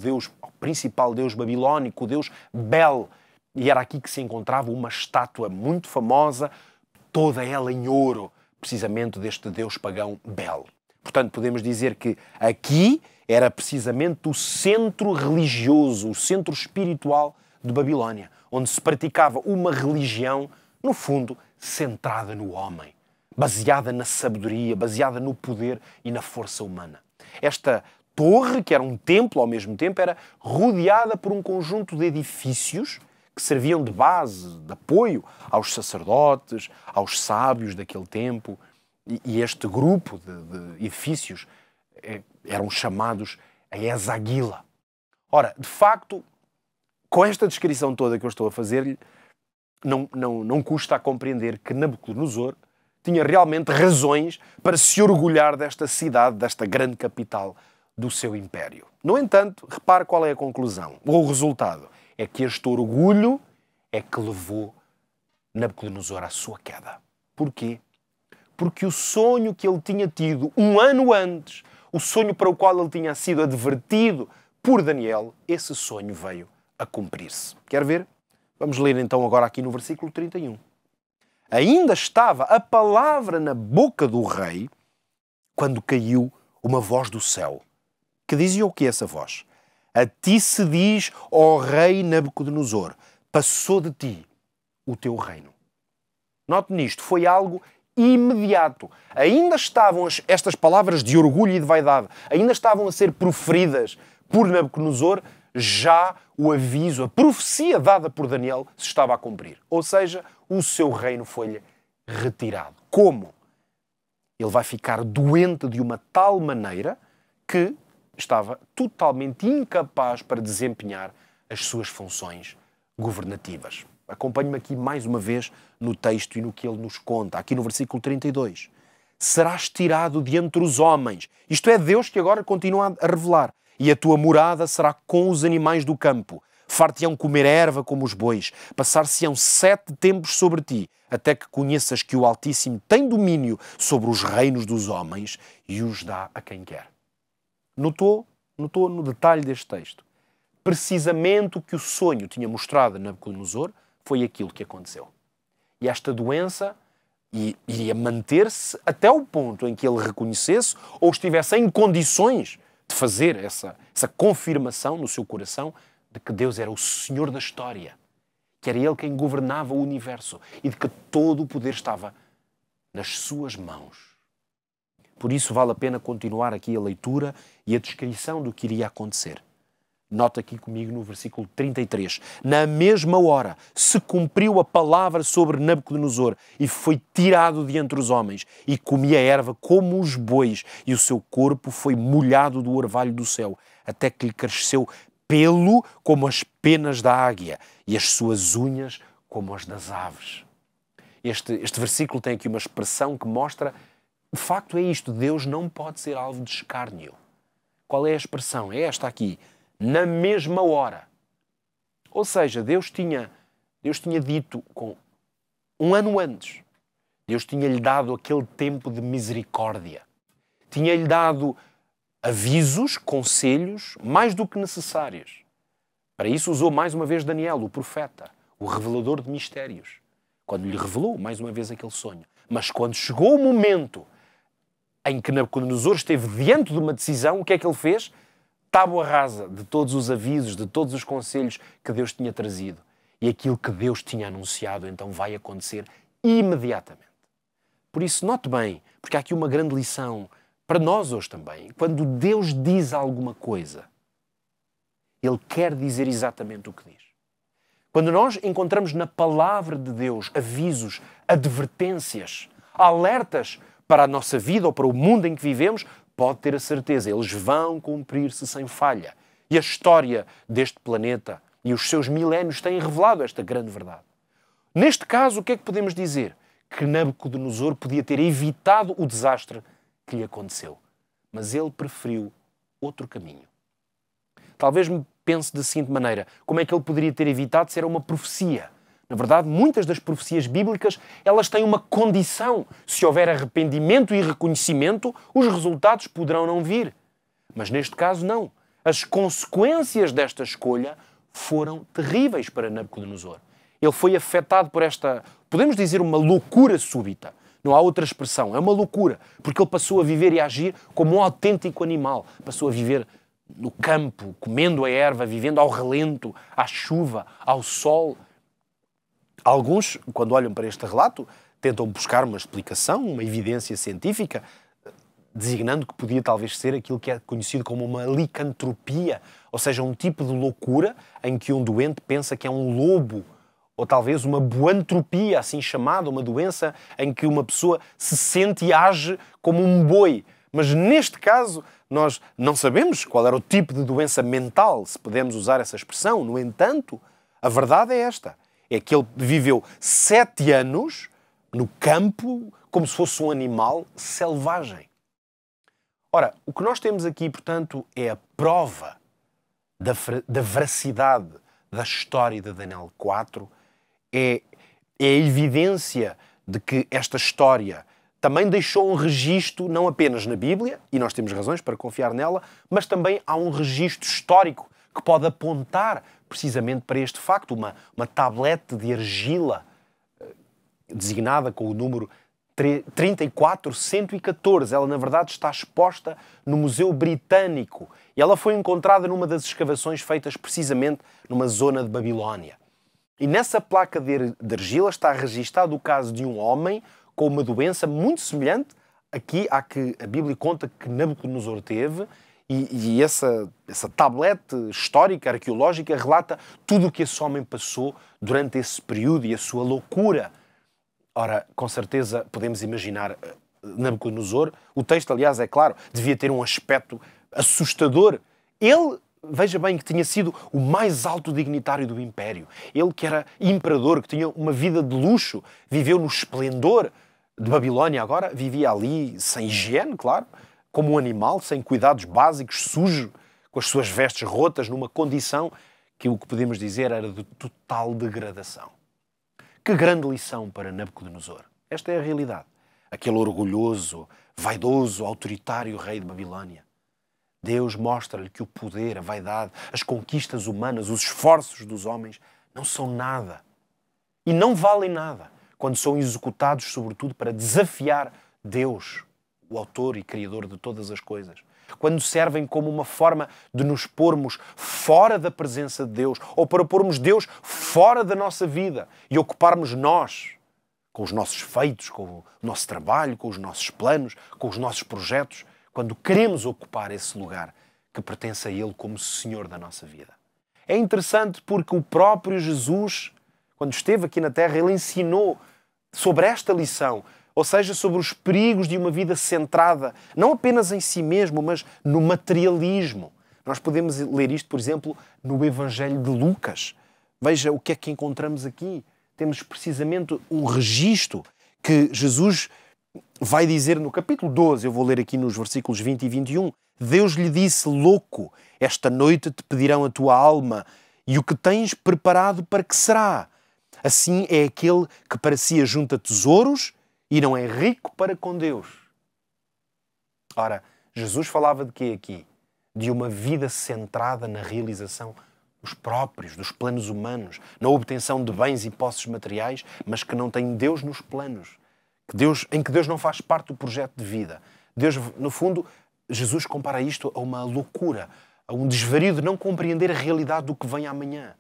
principal deus babilónico, o deus Bel. E era aqui que se encontrava uma estátua muito famosa, toda ela em ouro, precisamente deste deus pagão Bel. Portanto, podemos dizer que aqui era precisamente o centro religioso, o centro espiritual de Babilónia, onde se praticava uma religião, no fundo, centrada no homem, baseada na sabedoria, baseada no poder e na força humana. Esta torre, que era um templo ao mesmo tempo, era rodeada por um conjunto de edifícios que serviam de base, de apoio aos sacerdotes, aos sábios daquele tempo. E este grupo de edifícios eram chamados a Esagila. Ora, de facto, com esta descrição toda que eu estou a fazer-lhe, não custa a compreender que Nabucodonosor tinha realmente razões para se orgulhar desta cidade, desta grande capital do seu império. No entanto, repare qual é a conclusão, ou o resultado. É que este orgulho é que levou Nabucodonosor à sua queda. Porquê? Porque o sonho que ele tinha tido um ano antes, o sonho para o qual ele tinha sido advertido por Daniel, esse sonho veio a cumprir-se. Quer ver? Vamos ler então agora aqui no versículo 31. Ainda estava a palavra na boca do rei quando caiu uma voz do céu. que dizia o que essa voz? A ti se diz, ó rei Nabucodonosor, passou de ti o teu reino. Note nisto, foi algo imediato. Ainda estavam estas palavras de orgulho e de vaidade, ainda estavam a ser proferidas por Nabucodonosor, já o aviso, a profecia dada por Daniel se estava a cumprir. Ou seja, o seu reino foi-lhe retirado. Como? Ele vai ficar doente de uma tal maneira que estava totalmente incapaz para desempenhar as suas funções governativas. Acompanhe-me aqui mais uma vez no texto e no que ele nos conta, aqui no versículo 32. Serás tirado de entre os homens. Isto é Deus que agora continua a revelar. E a tua morada será com os animais do campo. Far-te-ão comer erva como os bois. Passar-se-ão 7 tempos sobre ti, até que conheças que o Altíssimo tem domínio sobre os reinos dos homens e os dá a quem quer. Notou no detalhe deste texto. Precisamente o que o sonho tinha mostrado a Nabucodonosor foi aquilo que aconteceu. E esta doença iria manter-se até o ponto em que ele reconhecesse ou estivesse em condições de fazer essa confirmação no seu coração de que Deus era o Senhor da história, que era Ele quem governava o universo e de que todo o poder estava nas suas mãos. Por isso vale a pena continuar aqui a leitura e a descrição do que iria acontecer. Nota aqui comigo no versículo 33. Na mesma hora se cumpriu a palavra sobre Nabucodonosor e foi tirado de entre os homens e comia erva como os bois e o seu corpo foi molhado do orvalho do céu até que lhe cresceu pelo como as penas da águia e as suas unhas como as das aves. Este versículo tem aqui uma expressão que mostra, de facto é isto, Deus não pode ser alvo de escárnio. Qual é a expressão? É esta aqui. Na mesma hora. Ou seja, Deus tinha dito com um ano antes. Deus tinha-lhe dado aquele tempo de misericórdia. Tinha-lhe dado avisos, conselhos, mais do que necessários. Para isso usou mais uma vez Daniel, o profeta, o revelador de mistérios, quando lhe revelou mais uma vez aquele sonho. Mas quando chegou o momento em que Nabucodonosor esteve diante de uma decisão, o que é que ele fez? Tábua rasa de todos os avisos, de todos os conselhos que Deus tinha trazido. E aquilo que Deus tinha anunciado, então vai acontecer imediatamente. Por isso, note bem, porque há aqui uma grande lição para nós hoje também. Quando Deus diz alguma coisa, Ele quer dizer exatamente o que diz. Quando nós encontramos na palavra de Deus avisos, advertências, alertas para a nossa vida ou para o mundo em que vivemos, pode ter a certeza, eles vão cumprir-se sem falha. E a história deste planeta e os seus milénios têm revelado esta grande verdade. Neste caso, o que é que podemos dizer? Que Nabucodonosor podia ter evitado o desastre que lhe aconteceu. Mas ele preferiu outro caminho. Talvez me pense da seguinte maneira, como é que ele poderia ter evitado se era uma profecia? Na verdade, muitas das profecias bíblicas, elas têm uma condição. Se houver arrependimento e reconhecimento, os resultados poderão não vir. Mas neste caso, não. As consequências desta escolha foram terríveis para Nabucodonosor. Ele foi afetado por esta, podemos dizer, uma loucura súbita. Não há outra expressão. É uma loucura. Porque ele passou a viver e a agir como um autêntico animal. Passou a viver no campo, comendo a erva, vivendo ao relento, à chuva, ao sol. Alguns, quando olham para este relato, tentam buscar uma explicação, uma evidência científica, designando que podia talvez ser aquilo que é conhecido como uma licantropia, ou seja, um tipo de loucura em que um doente pensa que é um lobo, ou talvez uma boantropia, assim chamada, uma doença em que uma pessoa se sente e age como um boi. Mas neste caso, nós não sabemos qual era o tipo de doença mental, se podemos usar essa expressão. No entanto, a verdade é esta. É que ele viveu 7 anos no campo como se fosse um animal selvagem. Ora, o que nós temos aqui, portanto, é a prova da veracidade da história de Daniel 4, é a evidência de que esta história também deixou um registro, não apenas na Bíblia, e nós temos razões para confiar nela, mas também há um registro histórico que pode apontar precisamente para este facto, uma tablete de argila designada com o número 34-114. Ela, na verdade, está exposta no Museu Britânico e ela foi encontrada numa das escavações feitas precisamente numa zona de Babilónia. E nessa placa de argila está registado o caso de um homem com uma doença muito semelhante aqui à que a Bíblia conta que Nabucodonosor teve, e essa tablete histórica, arqueológica, relata tudo o que esse homem passou durante esse período e a sua loucura. Ora, com certeza podemos imaginar Nabucodonosor. O texto, aliás, é claro, devia ter um aspecto assustador. Ele, veja bem, que tinha sido o mais alto dignitário do Império. Ele que era imperador, que tinha uma vida de luxo, viveu no esplendor de Babilónia, agora vivia ali sem higiene, claro, como um animal, sem cuidados básicos, sujo, com as suas vestes rotas, numa condição que o que podemos dizer era de total degradação. Que grande lição para Nabucodonosor. Esta é a realidade. Aquele orgulhoso, vaidoso, autoritário rei de Babilónia. Deus mostra-lhe que o poder, a vaidade, as conquistas humanas, os esforços dos homens não são nada. E não valem nada quando são executados, sobretudo, para desafiar Deus, o autor e criador de todas as coisas. Quando servem como uma forma de nos pormos fora da presença de Deus ou para pormos Deus fora da nossa vida e ocuparmos nós, com os nossos feitos, com o nosso trabalho, com os nossos planos, com os nossos projetos, quando queremos ocupar esse lugar que pertence a Ele como Senhor da nossa vida. É interessante porque o próprio Jesus, quando esteve aqui na Terra, Ele ensinou sobre esta lição, ou seja, sobre os perigos de uma vida centrada, não apenas em si mesmo, mas no materialismo. Nós podemos ler isto, por exemplo, no Evangelho de Lucas. Veja o que é que encontramos aqui. Temos precisamente um registro que Jesus vai dizer no capítulo 12, eu vou ler aqui nos versículos 20 e 21, Deus lhe disse, louco, esta noite te pedirão a tua alma e o que tens preparado para que será? Assim é aquele que para si ajunta tesouros e não é rico para com Deus. Ora, Jesus falava de quê aqui? De uma vida centrada na realização dos próprios, dos planos humanos, na obtenção de bens e posses materiais, mas que não tem Deus nos planos, em que Deus não faz parte do projeto de vida. Deus, no fundo, Jesus compara isto a uma loucura, a um desvario de não compreender a realidade do que vem amanhã.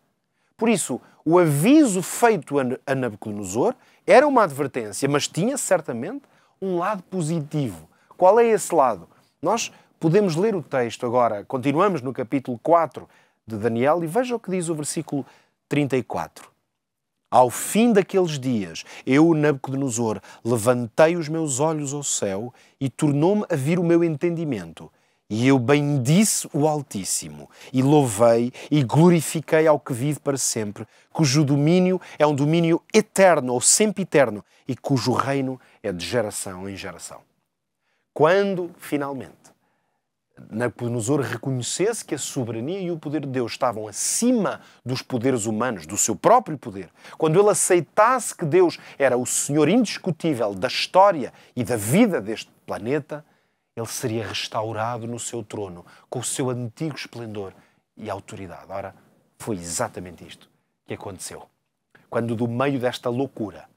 Por isso, o aviso feito a Nabucodonosor era uma advertência, mas tinha certamente um lado positivo. Qual é esse lado? Nós podemos ler o texto agora, continuamos no capítulo 4 de Daniel e veja o que diz o versículo 34. Ao fim daqueles dias, eu, Nabucodonosor, levantei os meus olhos ao céu e tornou-me a vir o meu entendimento. E eu bendisse o Altíssimo, e louvei e glorifiquei ao que vive para sempre, cujo domínio é um domínio eterno ou sempiterno e cujo reino é de geração em geração. Quando, finalmente, Nabucodonosor reconhecesse que a soberania e o poder de Deus estavam acima dos poderes humanos, do seu próprio poder, quando ele aceitasse que Deus era o Senhor indiscutível da história e da vida deste planeta, ele seria restaurado no seu trono, com o seu antigo esplendor e autoridade. Ora, foi exatamente isto que aconteceu. Quando do meio desta loucura,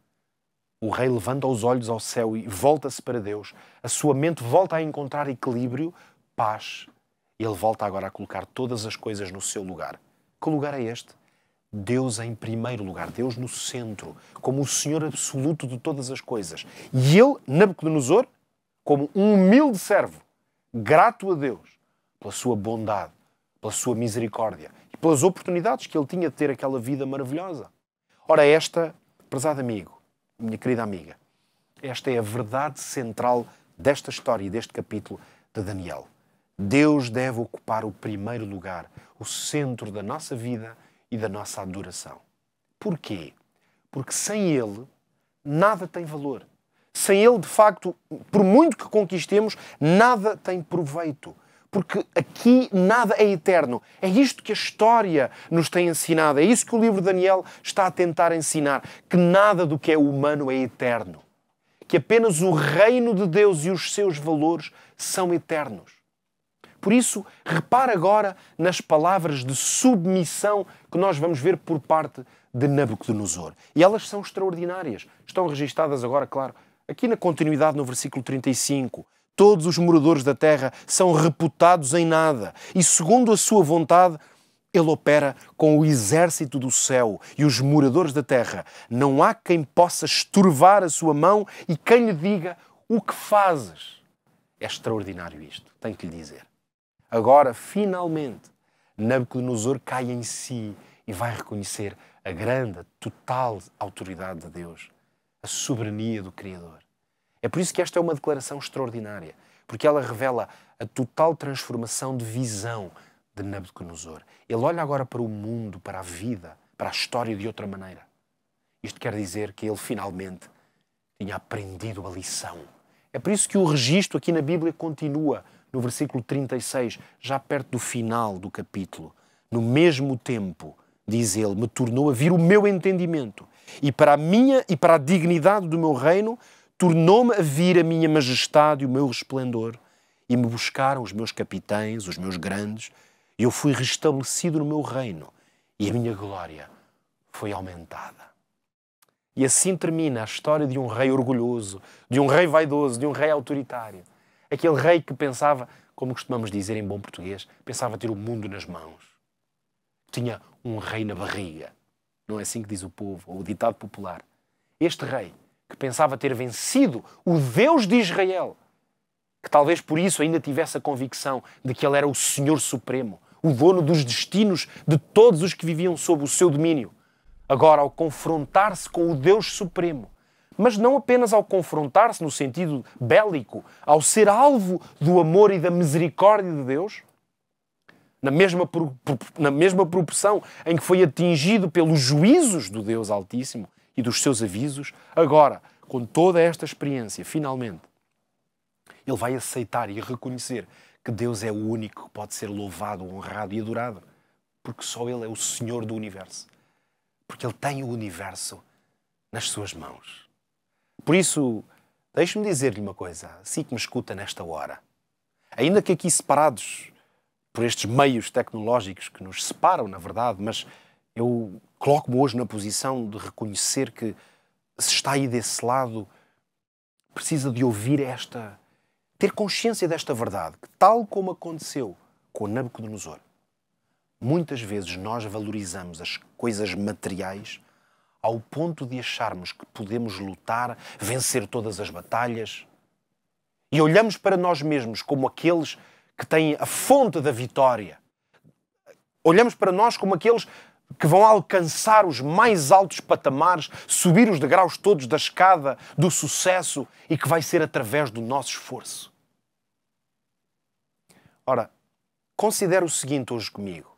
o rei levanta os olhos ao céu e volta-se para Deus, a sua mente volta a encontrar equilíbrio, paz, e ele volta agora a colocar todas as coisas no seu lugar. Que lugar é este? Deus em primeiro lugar, Deus no centro, como o Senhor absoluto de todas as coisas. E ele, Nabucodonosor, como um humilde servo, grato a Deus pela sua bondade, pela sua misericórdia e pelas oportunidades que ele tinha de ter aquela vida maravilhosa. Ora, esta, prezado amigo, minha querida amiga, esta é a verdade central desta história e deste capítulo de Daniel. Deus deve ocupar o primeiro lugar, o centro da nossa vida e da nossa adoração. Porquê? Porque sem Ele, nada tem valor. Sem Ele, de facto, por muito que conquistemos, nada tem proveito. Porque aqui nada é eterno. É isto que a história nos tem ensinado. É isso que o livro de Daniel está a tentar ensinar. Que nada do que é humano é eterno. Que apenas o reino de Deus e os seus valores são eternos. Por isso, repara agora nas palavras de submissão que nós vamos ver por parte de Nabucodonosor. E elas são extraordinárias. Estão registadas agora, claro, aqui na continuidade no versículo 35, todos os moradores da terra são reputados em nada e, segundo a sua vontade, Ele opera com o exército do céu e os moradores da terra. Não há quem possa estorvar a sua mão e quem lhe diga o que fazes. É extraordinário isto, tenho que lhe dizer. Agora, finalmente, Nabucodonosor cai em si e vai reconhecer a grande, a total autoridade de Deus, a soberania do Criador. É por isso que esta é uma declaração extraordinária, porque ela revela a total transformação de visão de Nabucodonosor. Ele olha agora para o mundo, para a vida, para a história de outra maneira. Isto quer dizer que ele finalmente tinha aprendido a lição. É por isso que o registro aqui na Bíblia continua no versículo 36, já perto do final do capítulo. No mesmo tempo, diz ele, me tornou a vir o meu entendimento e para a minha e para a dignidade do meu reino tornou-me a vir a minha majestade e o meu resplendor e me buscaram os meus capitães, os meus grandes, e eu fui restabelecido no meu reino e a minha glória foi aumentada. E assim termina a história de um rei orgulhoso, de um rei vaidoso, de um rei autoritário. Aquele rei que pensava, como costumamos dizer em bom português, pensava ter o mundo nas mãos. Tinha um rei na barriga. Não é assim que diz o povo, ou o ditado popular. Este rei, que pensava ter vencido o Deus de Israel, que talvez por isso ainda tivesse a convicção de que ele era o Senhor Supremo, o dono dos destinos de todos os que viviam sob o seu domínio. Agora, ao confrontar-se com o Deus Supremo, mas não apenas ao confrontar-se no sentido bélico, ao ser alvo do amor e da misericórdia de Deus, na mesma proporção em que foi atingido pelos juízos do Deus Altíssimo e dos seus avisos, agora, com toda esta experiência, finalmente, ele vai aceitar e reconhecer que Deus é o único que pode ser louvado, honrado e adorado, porque só Ele é o Senhor do universo, porque Ele tem o universo nas suas mãos. Por isso, deixe-me dizer-lhe uma coisa, assim que me escuta nesta hora. Ainda que aqui separados por estes meios tecnológicos que nos separam, na verdade, mas eu coloco-me hoje na posição de reconhecer que, se está aí desse lado, precisa de ouvir ter consciência desta verdade, que tal como aconteceu com Nabucodonosor, muitas vezes nós valorizamos as coisas materiais ao ponto de acharmos que podemos lutar, vencer todas as batalhas, e olhamos para nós mesmos como aqueles que têm a fonte da vitória. Olhamos para nós como aqueles que vão alcançar os mais altos patamares, subir os degraus todos da escada do sucesso e que vai ser através do nosso esforço. Ora, considere o seguinte hoje comigo.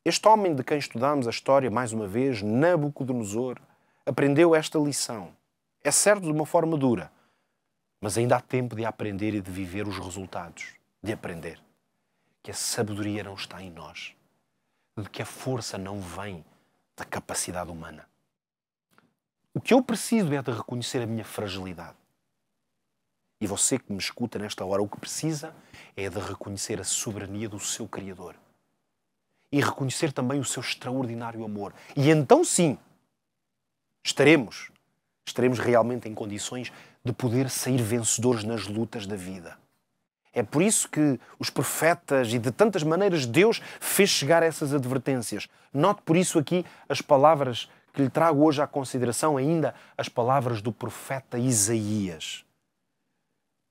Este homem de quem estudamos a história, mais uma vez, Nabucodonosor, aprendeu esta lição. É certo, de uma forma dura, mas ainda há tempo de aprender e de viver os resultados. De aprender que a sabedoria não está em nós, de que a força não vem da capacidade humana. O que eu preciso é de reconhecer a minha fragilidade. E você que me escuta nesta hora, o que precisa é de reconhecer a soberania do seu Criador. E reconhecer também o seu extraordinário amor. E então sim, estaremos realmente em condições de poder sair vencedores nas lutas da vida. É por isso que os profetas e de tantas maneiras Deus fez chegar essas advertências. Note por isso aqui as palavras que lhe trago hoje à consideração, ainda as palavras do profeta Isaías,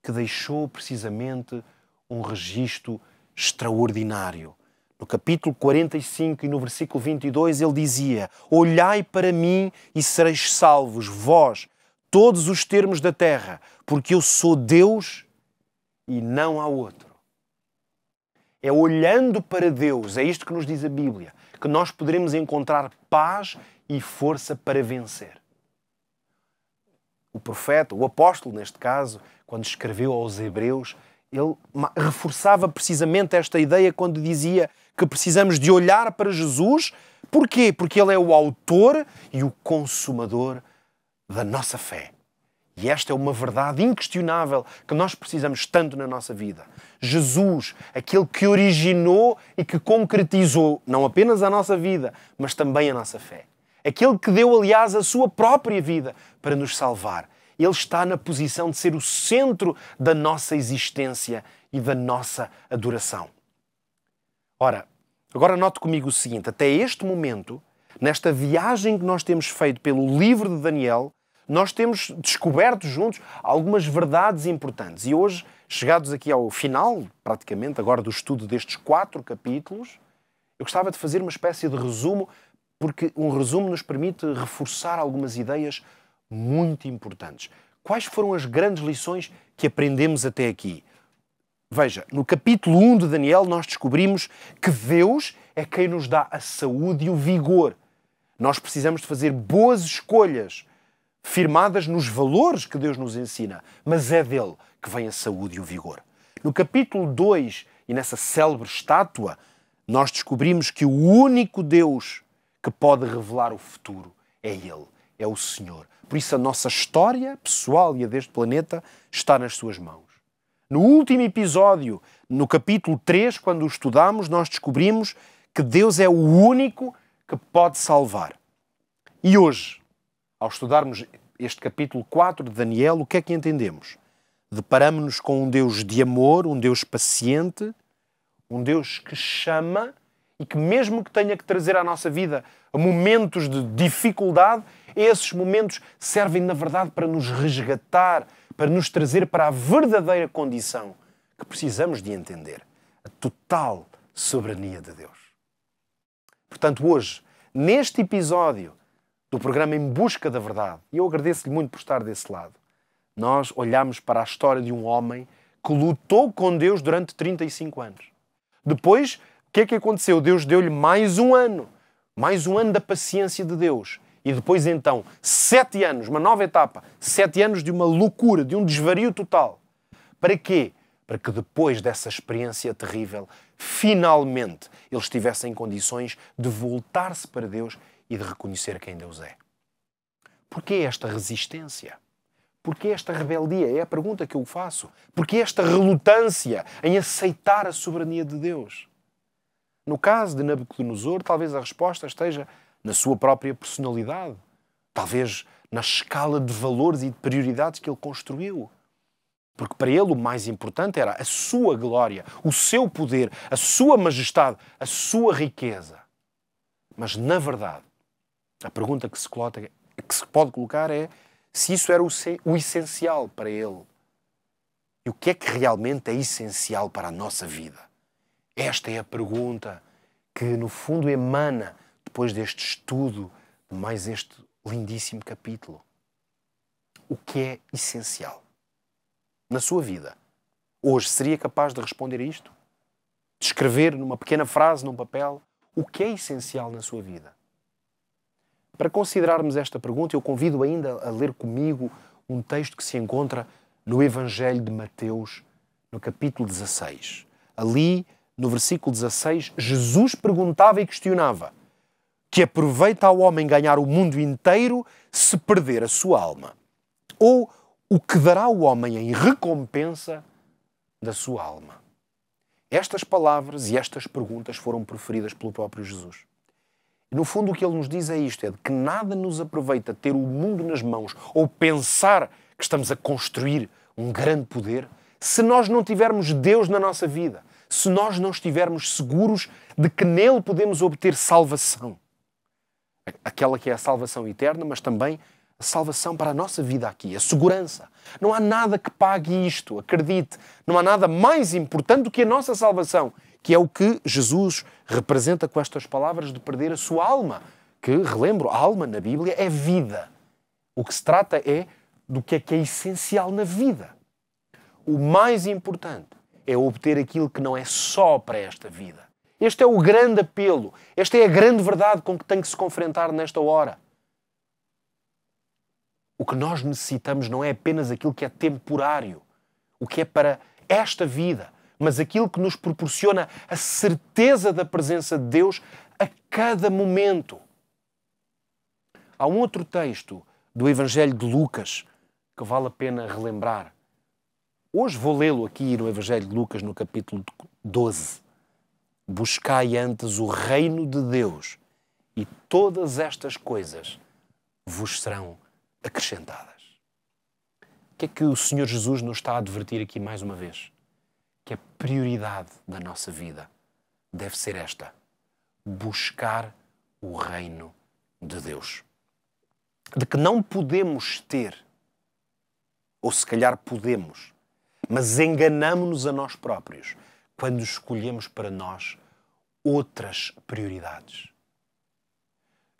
que deixou precisamente um registro extraordinário. No capítulo 45 e no versículo 22 ele dizia: olhai para mim e sereis salvos, vós, todos os termos da terra, porque eu sou Deus e não há outro. É olhando para Deus, é isto que nos diz a Bíblia, que nós poderemos encontrar paz e força para vencer. O profeta, o apóstolo neste caso, quando escreveu aos Hebreus, ele reforçava precisamente esta ideia quando dizia que precisamos de olhar para Jesus. Porquê? Porque Ele é o autor e o consumador da nossa fé. E esta é uma verdade inquestionável que nós precisamos tanto na nossa vida. Jesus, aquele que originou e que concretizou não apenas a nossa vida, mas também a nossa fé. Aquele que deu, aliás, a sua própria vida para nos salvar. Ele está na posição de ser o centro da nossa existência e da nossa adoração. Ora, agora note comigo o seguinte, até este momento, nesta viagem que nós temos feito pelo livro de Daniel, nós temos descoberto juntos algumas verdades importantes. E hoje, chegados aqui ao final, praticamente, agora do estudo destes 4 capítulos, eu gostava de fazer uma espécie de resumo, porque um resumo nos permite reforçar algumas ideias muito importantes. Quais foram as grandes lições que aprendemos até aqui? Veja, no capítulo 1 de Daniel nós descobrimos que Deus é quem nos dá a saúde e o vigor. Nós precisamos de fazer boas escolhas, firmadas nos valores que Deus nos ensina, mas é dele que vem a saúde e o vigor. No capítulo 2, e nessa célebre estátua, nós descobrimos que o único Deus que pode revelar o futuro é Ele, é o Senhor. Por isso a nossa história pessoal e a deste planeta está nas suas mãos. No último episódio, no capítulo 3, quando o estudamos, nós descobrimos que Deus é o único que pode salvar. E hoje, ao estudarmos este capítulo 4 de Daniel, o que é que entendemos? Deparamos-nos com um Deus de amor, um Deus paciente, um Deus que chama e que mesmo que tenha que trazer à nossa vida momentos de dificuldade, esses momentos servem, na verdade, para nos resgatar, para nos trazer para a verdadeira condição que precisamos de entender, a total soberania de Deus. Portanto, hoje, neste episódio do programa Em Busca da Verdade, e eu agradeço-lhe muito por estar desse lado, nós olhamos para a história de um homem que lutou com Deus durante 35 anos. Depois, o que é que aconteceu? Deus deu-lhe mais um ano da paciência de Deus. E depois, então, 7 anos, uma nova etapa, 7 anos de uma loucura, de um desvario total. Para quê? Para que depois dessa experiência terrível, finalmente, ele estivesse em condições de voltar-se para Deus e de reconhecer quem Deus é. Porquê esta resistência? Porquê esta rebeldia? É a pergunta que eu faço. Porquê esta relutância em aceitar a soberania de Deus? No caso de Nabucodonosor, talvez a resposta esteja na sua própria personalidade. Talvez na escala de valores e de prioridades que ele construiu. Porque para ele o mais importante era a sua glória, o seu poder, a sua majestade, a sua riqueza. Mas, na verdade, a pergunta que se pode colocar é se isso era o essencial para ele. E o que é que realmente é essencial para a nossa vida? Esta é a pergunta que, no fundo, emana depois deste estudo de mais este lindíssimo capítulo. O que é essencial na sua vida? Hoje seria capaz de responder isto? De escrever numa pequena frase, num papel, o que é essencial na sua vida? Para considerarmos esta pergunta, eu convido ainda a ler comigo um texto que se encontra no Evangelho de Mateus, no capítulo 16. Ali, no versículo 16, Jesus perguntava e questionava: que aproveita ao homem ganhar o mundo inteiro se perder a sua alma? Ou o que dará o homem em recompensa da sua alma? Estas palavras e estas perguntas foram proferidas pelo próprio Jesus. E, no fundo, o que ele nos diz é isto, é de que nada nos aproveita ter o mundo nas mãos ou pensar que estamos a construir um grande poder se nós não tivermos Deus na nossa vida, se nós não estivermos seguros de que nele podemos obter salvação. Aquela que é a salvação eterna, mas também a salvação para a nossa vida aqui, a segurança. Não há nada que pague isto, acredite. Não há nada mais importante do que a nossa salvação, que é o que Jesus representa com estas palavras de perder a sua alma. Que, relembro, a alma na Bíblia é vida. O que se trata é do que é essencial na vida. O mais importante é obter aquilo que não é só para esta vida. Este é o grande apelo. Esta é a grande verdade com que tem que se confrontar nesta hora. O que nós necessitamos não é apenas aquilo que é temporário, o que é para esta vida, mas aquilo que nos proporciona a certeza da presença de Deus a cada momento. Há um outro texto do Evangelho de Lucas que vale a pena relembrar. Hoje vou lê-lo aqui no Evangelho de Lucas, no capítulo 12. Buscai antes o reino de Deus e todas estas coisas vos serão acrescentadas. O que é que o Senhor Jesus nos está a advertir aqui mais uma vez? Que a prioridade da nossa vida deve ser esta: buscar o reino de Deus. De que não podemos ter, ou se calhar podemos, mas enganamo-nos a nós próprios quando escolhemos para nós outras prioridades.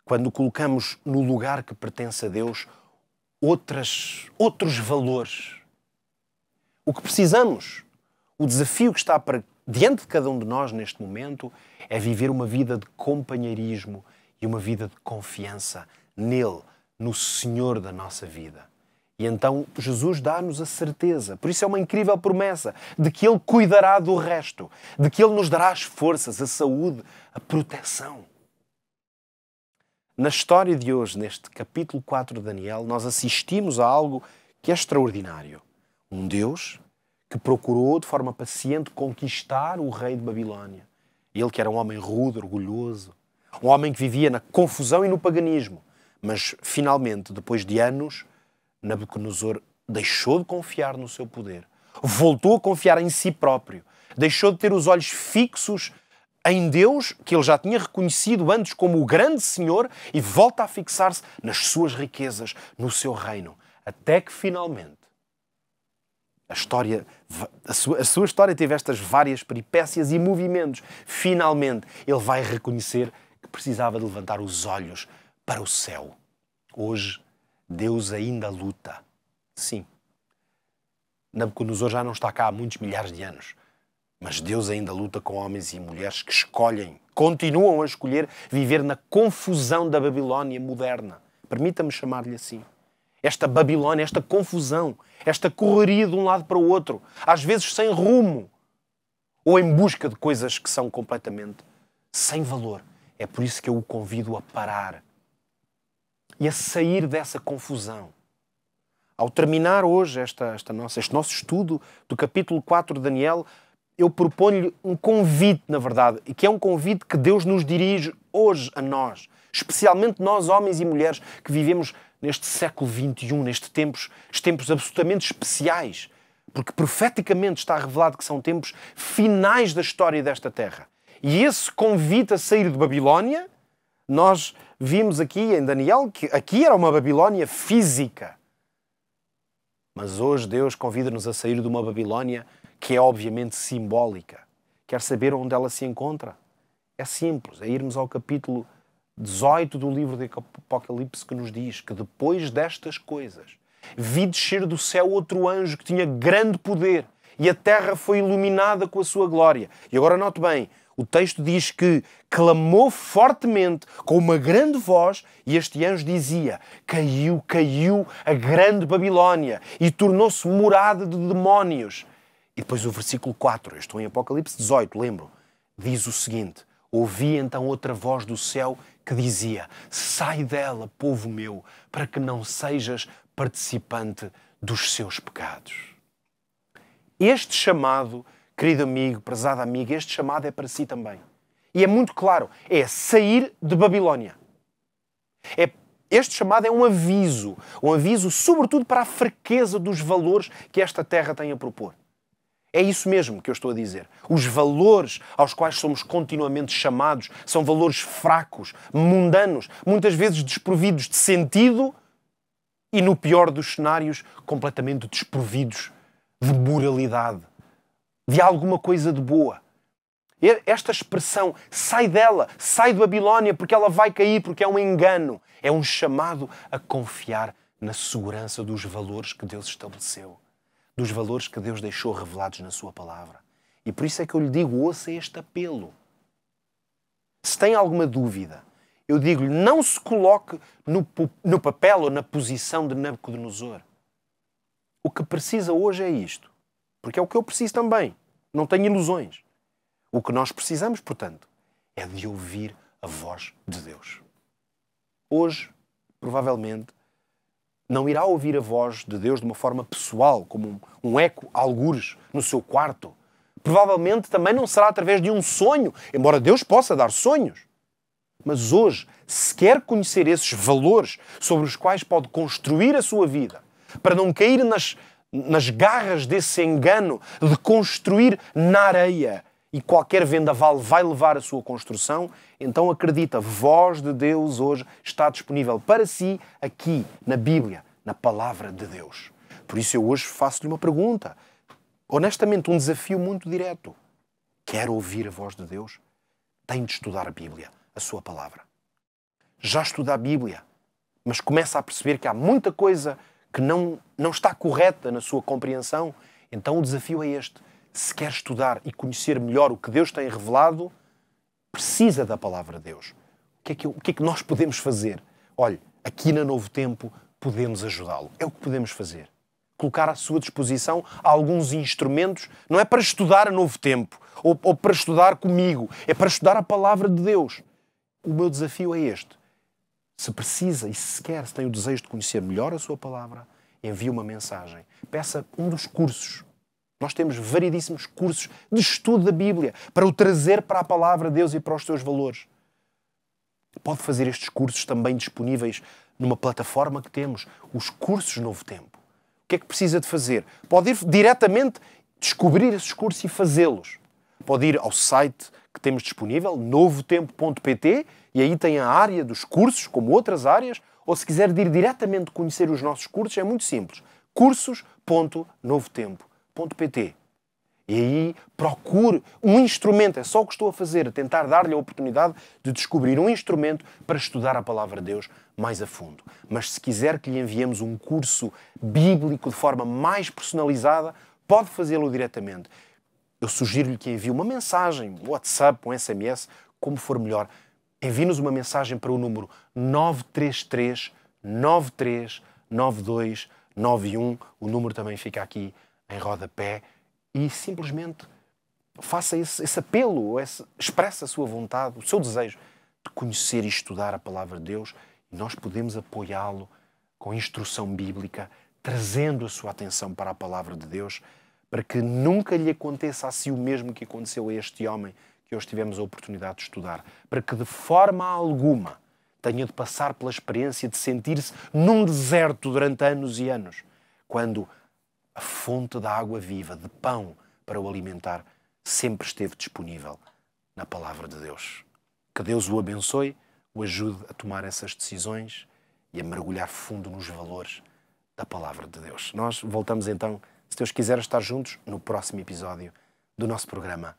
Quando colocamos no lugar que pertence a Deus outros valores. O que precisamos, o desafio que está diante de cada um de nós neste momento, é viver uma vida de companheirismo e uma vida de confiança nele, no Senhor da nossa vida. E então Jesus dá-nos a certeza, por isso é uma incrível promessa, de que Ele cuidará do resto, de que Ele nos dará as forças, a saúde, a proteção. Na história de hoje, neste capítulo 4 de Daniel, nós assistimos a algo que é extraordinário. Um Deus que procurou de forma paciente conquistar o rei de Babilónia. Ele que era um homem rude, orgulhoso, um homem que vivia na confusão e no paganismo. Mas, finalmente, depois de anos, Nabucodonosor deixou de confiar no seu poder, voltou a confiar em si próprio, deixou de ter os olhos fixos em Deus, que ele já tinha reconhecido antes como o grande Senhor, e volta a fixar-se nas suas riquezas, no seu reino, até que finalmente a sua história teve estas várias peripécias e movimentos. Finalmente ele vai reconhecer que precisava de levantar os olhos para o céu. Hoje Deus ainda luta. Sim, Nabucodonosor já não está cá há muitos milhares de anos, mas Deus ainda luta com homens e mulheres que continuam a escolher viver na confusão da Babilónia moderna. Permita-me chamar-lhe assim. Esta Babilónia, esta confusão, esta correria de um lado para o outro, às vezes sem rumo, ou em busca de coisas que são completamente sem valor. É por isso que eu o convido a parar e a sair dessa confusão. Ao terminar hoje este nosso estudo do capítulo 4 de Daniel, eu proponho-lhe um convite, na verdade, e que é um convite que Deus nos dirige hoje a nós, especialmente nós, homens e mulheres, que vivemos neste século XXI, nestes tempos absolutamente especiais, porque profeticamente está revelado que são tempos finais da história desta terra. E esse convite a sair de Babilónia, nós vimos aqui em Daniel que aqui era uma Babilónia física. Mas hoje Deus convida-nos a sair de uma Babilónia que é obviamente simbólica. Quer saber onde ela se encontra? É simples, é irmos ao capítulo 18 do livro de Apocalipse, que nos diz que depois destas coisas vi descer do céu outro anjo que tinha grande poder e a terra foi iluminada com a sua glória. E agora note bem, o texto diz que clamou fortemente com uma grande voz e este anjo dizia: caiu a grande Babilónia e tornou-se morada de demónios. E depois o versículo 4, eu estou em Apocalipse 18, lembro, diz o seguinte: ouvi então outra voz do céu que dizia: sai dela, povo meu, para que não sejas participante dos seus pecados. Este chamado, querido amigo, prezada amiga, este chamado é para si também. E é muito claro, é sair de Babilónia. Este chamado é um aviso sobretudo para a fraqueza dos valores que esta terra tem a propor. É isso mesmo que eu estou a dizer. Os valores aos quais somos continuamente chamados são valores fracos, mundanos, muitas vezes desprovidos de sentido e, no pior dos cenários, completamente desprovidos de moralidade, de alguma coisa de boa. Esta expressão, sai dela, sai de Babilónia, porque ela vai cair, porque é um engano, é um chamado a confiar na segurança dos valores que Deus estabeleceu, dos valores que Deus deixou revelados na sua palavra. E por isso é que eu lhe digo, ouça este apelo. Se tem alguma dúvida, eu digo-lhe, não se coloque no papel ou na posição de Nabucodonosor. O que precisa hoje é isto. Porque é o que eu preciso também. Não tenho ilusões. O que nós precisamos, portanto, é de ouvir a voz de Deus. Hoje, provavelmente, não irá ouvir a voz de Deus de uma forma pessoal, como um eco, algures, no seu quarto. Provavelmente também não será através de um sonho, embora Deus possa dar sonhos. Mas hoje, se quer conhecer esses valores sobre os quais pode construir a sua vida, para não cair nas garras desse engano de construir na areia e qualquer vendaval vai levar a sua construção, então acredita, a voz de Deus hoje está disponível para si aqui na Bíblia, na Palavra de Deus. Por isso eu hoje faço-lhe uma pergunta, honestamente um desafio muito direto. Quer ouvir a voz de Deus? Tem de estudar a Bíblia, a sua Palavra. Já estuda a Bíblia, mas começa a perceber que há muita coisa que não está correta na sua compreensão, então o desafio é este. Se quer estudar e conhecer melhor o que Deus tem revelado, precisa da Palavra de Deus. O que é que nós podemos fazer? Olhe, aqui na Novo Tempo podemos ajudá-lo. É o que podemos fazer. Colocar à sua disposição alguns instrumentos, não é para estudar a Novo Tempo, ou para estudar comigo, é para estudar a Palavra de Deus. O meu desafio é este. Se precisa e se quer, se tem o desejo de conhecer melhor a sua Palavra, envie uma mensagem. Peça um dos cursos. Nós temos variedíssimos cursos de estudo da Bíblia para o trazer para a Palavra de Deus e para os seus valores. Pode fazer estes cursos também disponíveis numa plataforma que temos, os Cursos Novo Tempo. O que é que precisa de fazer? Pode ir diretamente descobrir esses cursos e fazê-los. Pode ir ao site que temos disponível, novotempo.pt, e aí tem a área dos cursos, como outras áreas, ou se quiser ir diretamente conhecer os nossos cursos, é muito simples. cursos.novotempo.pt. E aí procure um instrumento, é só o que estou a fazer, a tentar dar-lhe a oportunidade de descobrir um instrumento para estudar a Palavra de Deus mais a fundo. Mas se quiser que lhe enviemos um curso bíblico de forma mais personalizada, pode fazê-lo diretamente. Eu sugiro-lhe que envie uma mensagem, um WhatsApp, um SMS, como for melhor. Envie-nos uma mensagem para o número 933 93 92 91. O número também fica aqui em rodapé. E simplesmente faça esse apelo, expresse a sua vontade, o seu desejo de conhecer e estudar a Palavra de Deus. E nós podemos apoiá-lo com instrução bíblica, trazendo a sua atenção para a Palavra de Deus, para que nunca lhe aconteça assim o mesmo que aconteceu a este homem que hoje tivemos a oportunidade de estudar. Para que de forma alguma tenha de passar pela experiência de sentir-se num deserto durante anos e anos, quando a fonte da água viva, de pão para o alimentar, sempre esteve disponível na Palavra de Deus. Que Deus o abençoe, o ajude a tomar essas decisões e a mergulhar fundo nos valores da Palavra de Deus. Nós voltamos então, se Deus quiser, estar juntos no próximo episódio do nosso programa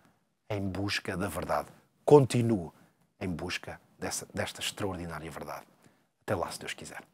Em Busca da Verdade. Continue em busca desta extraordinária verdade. Até lá, se Deus quiser.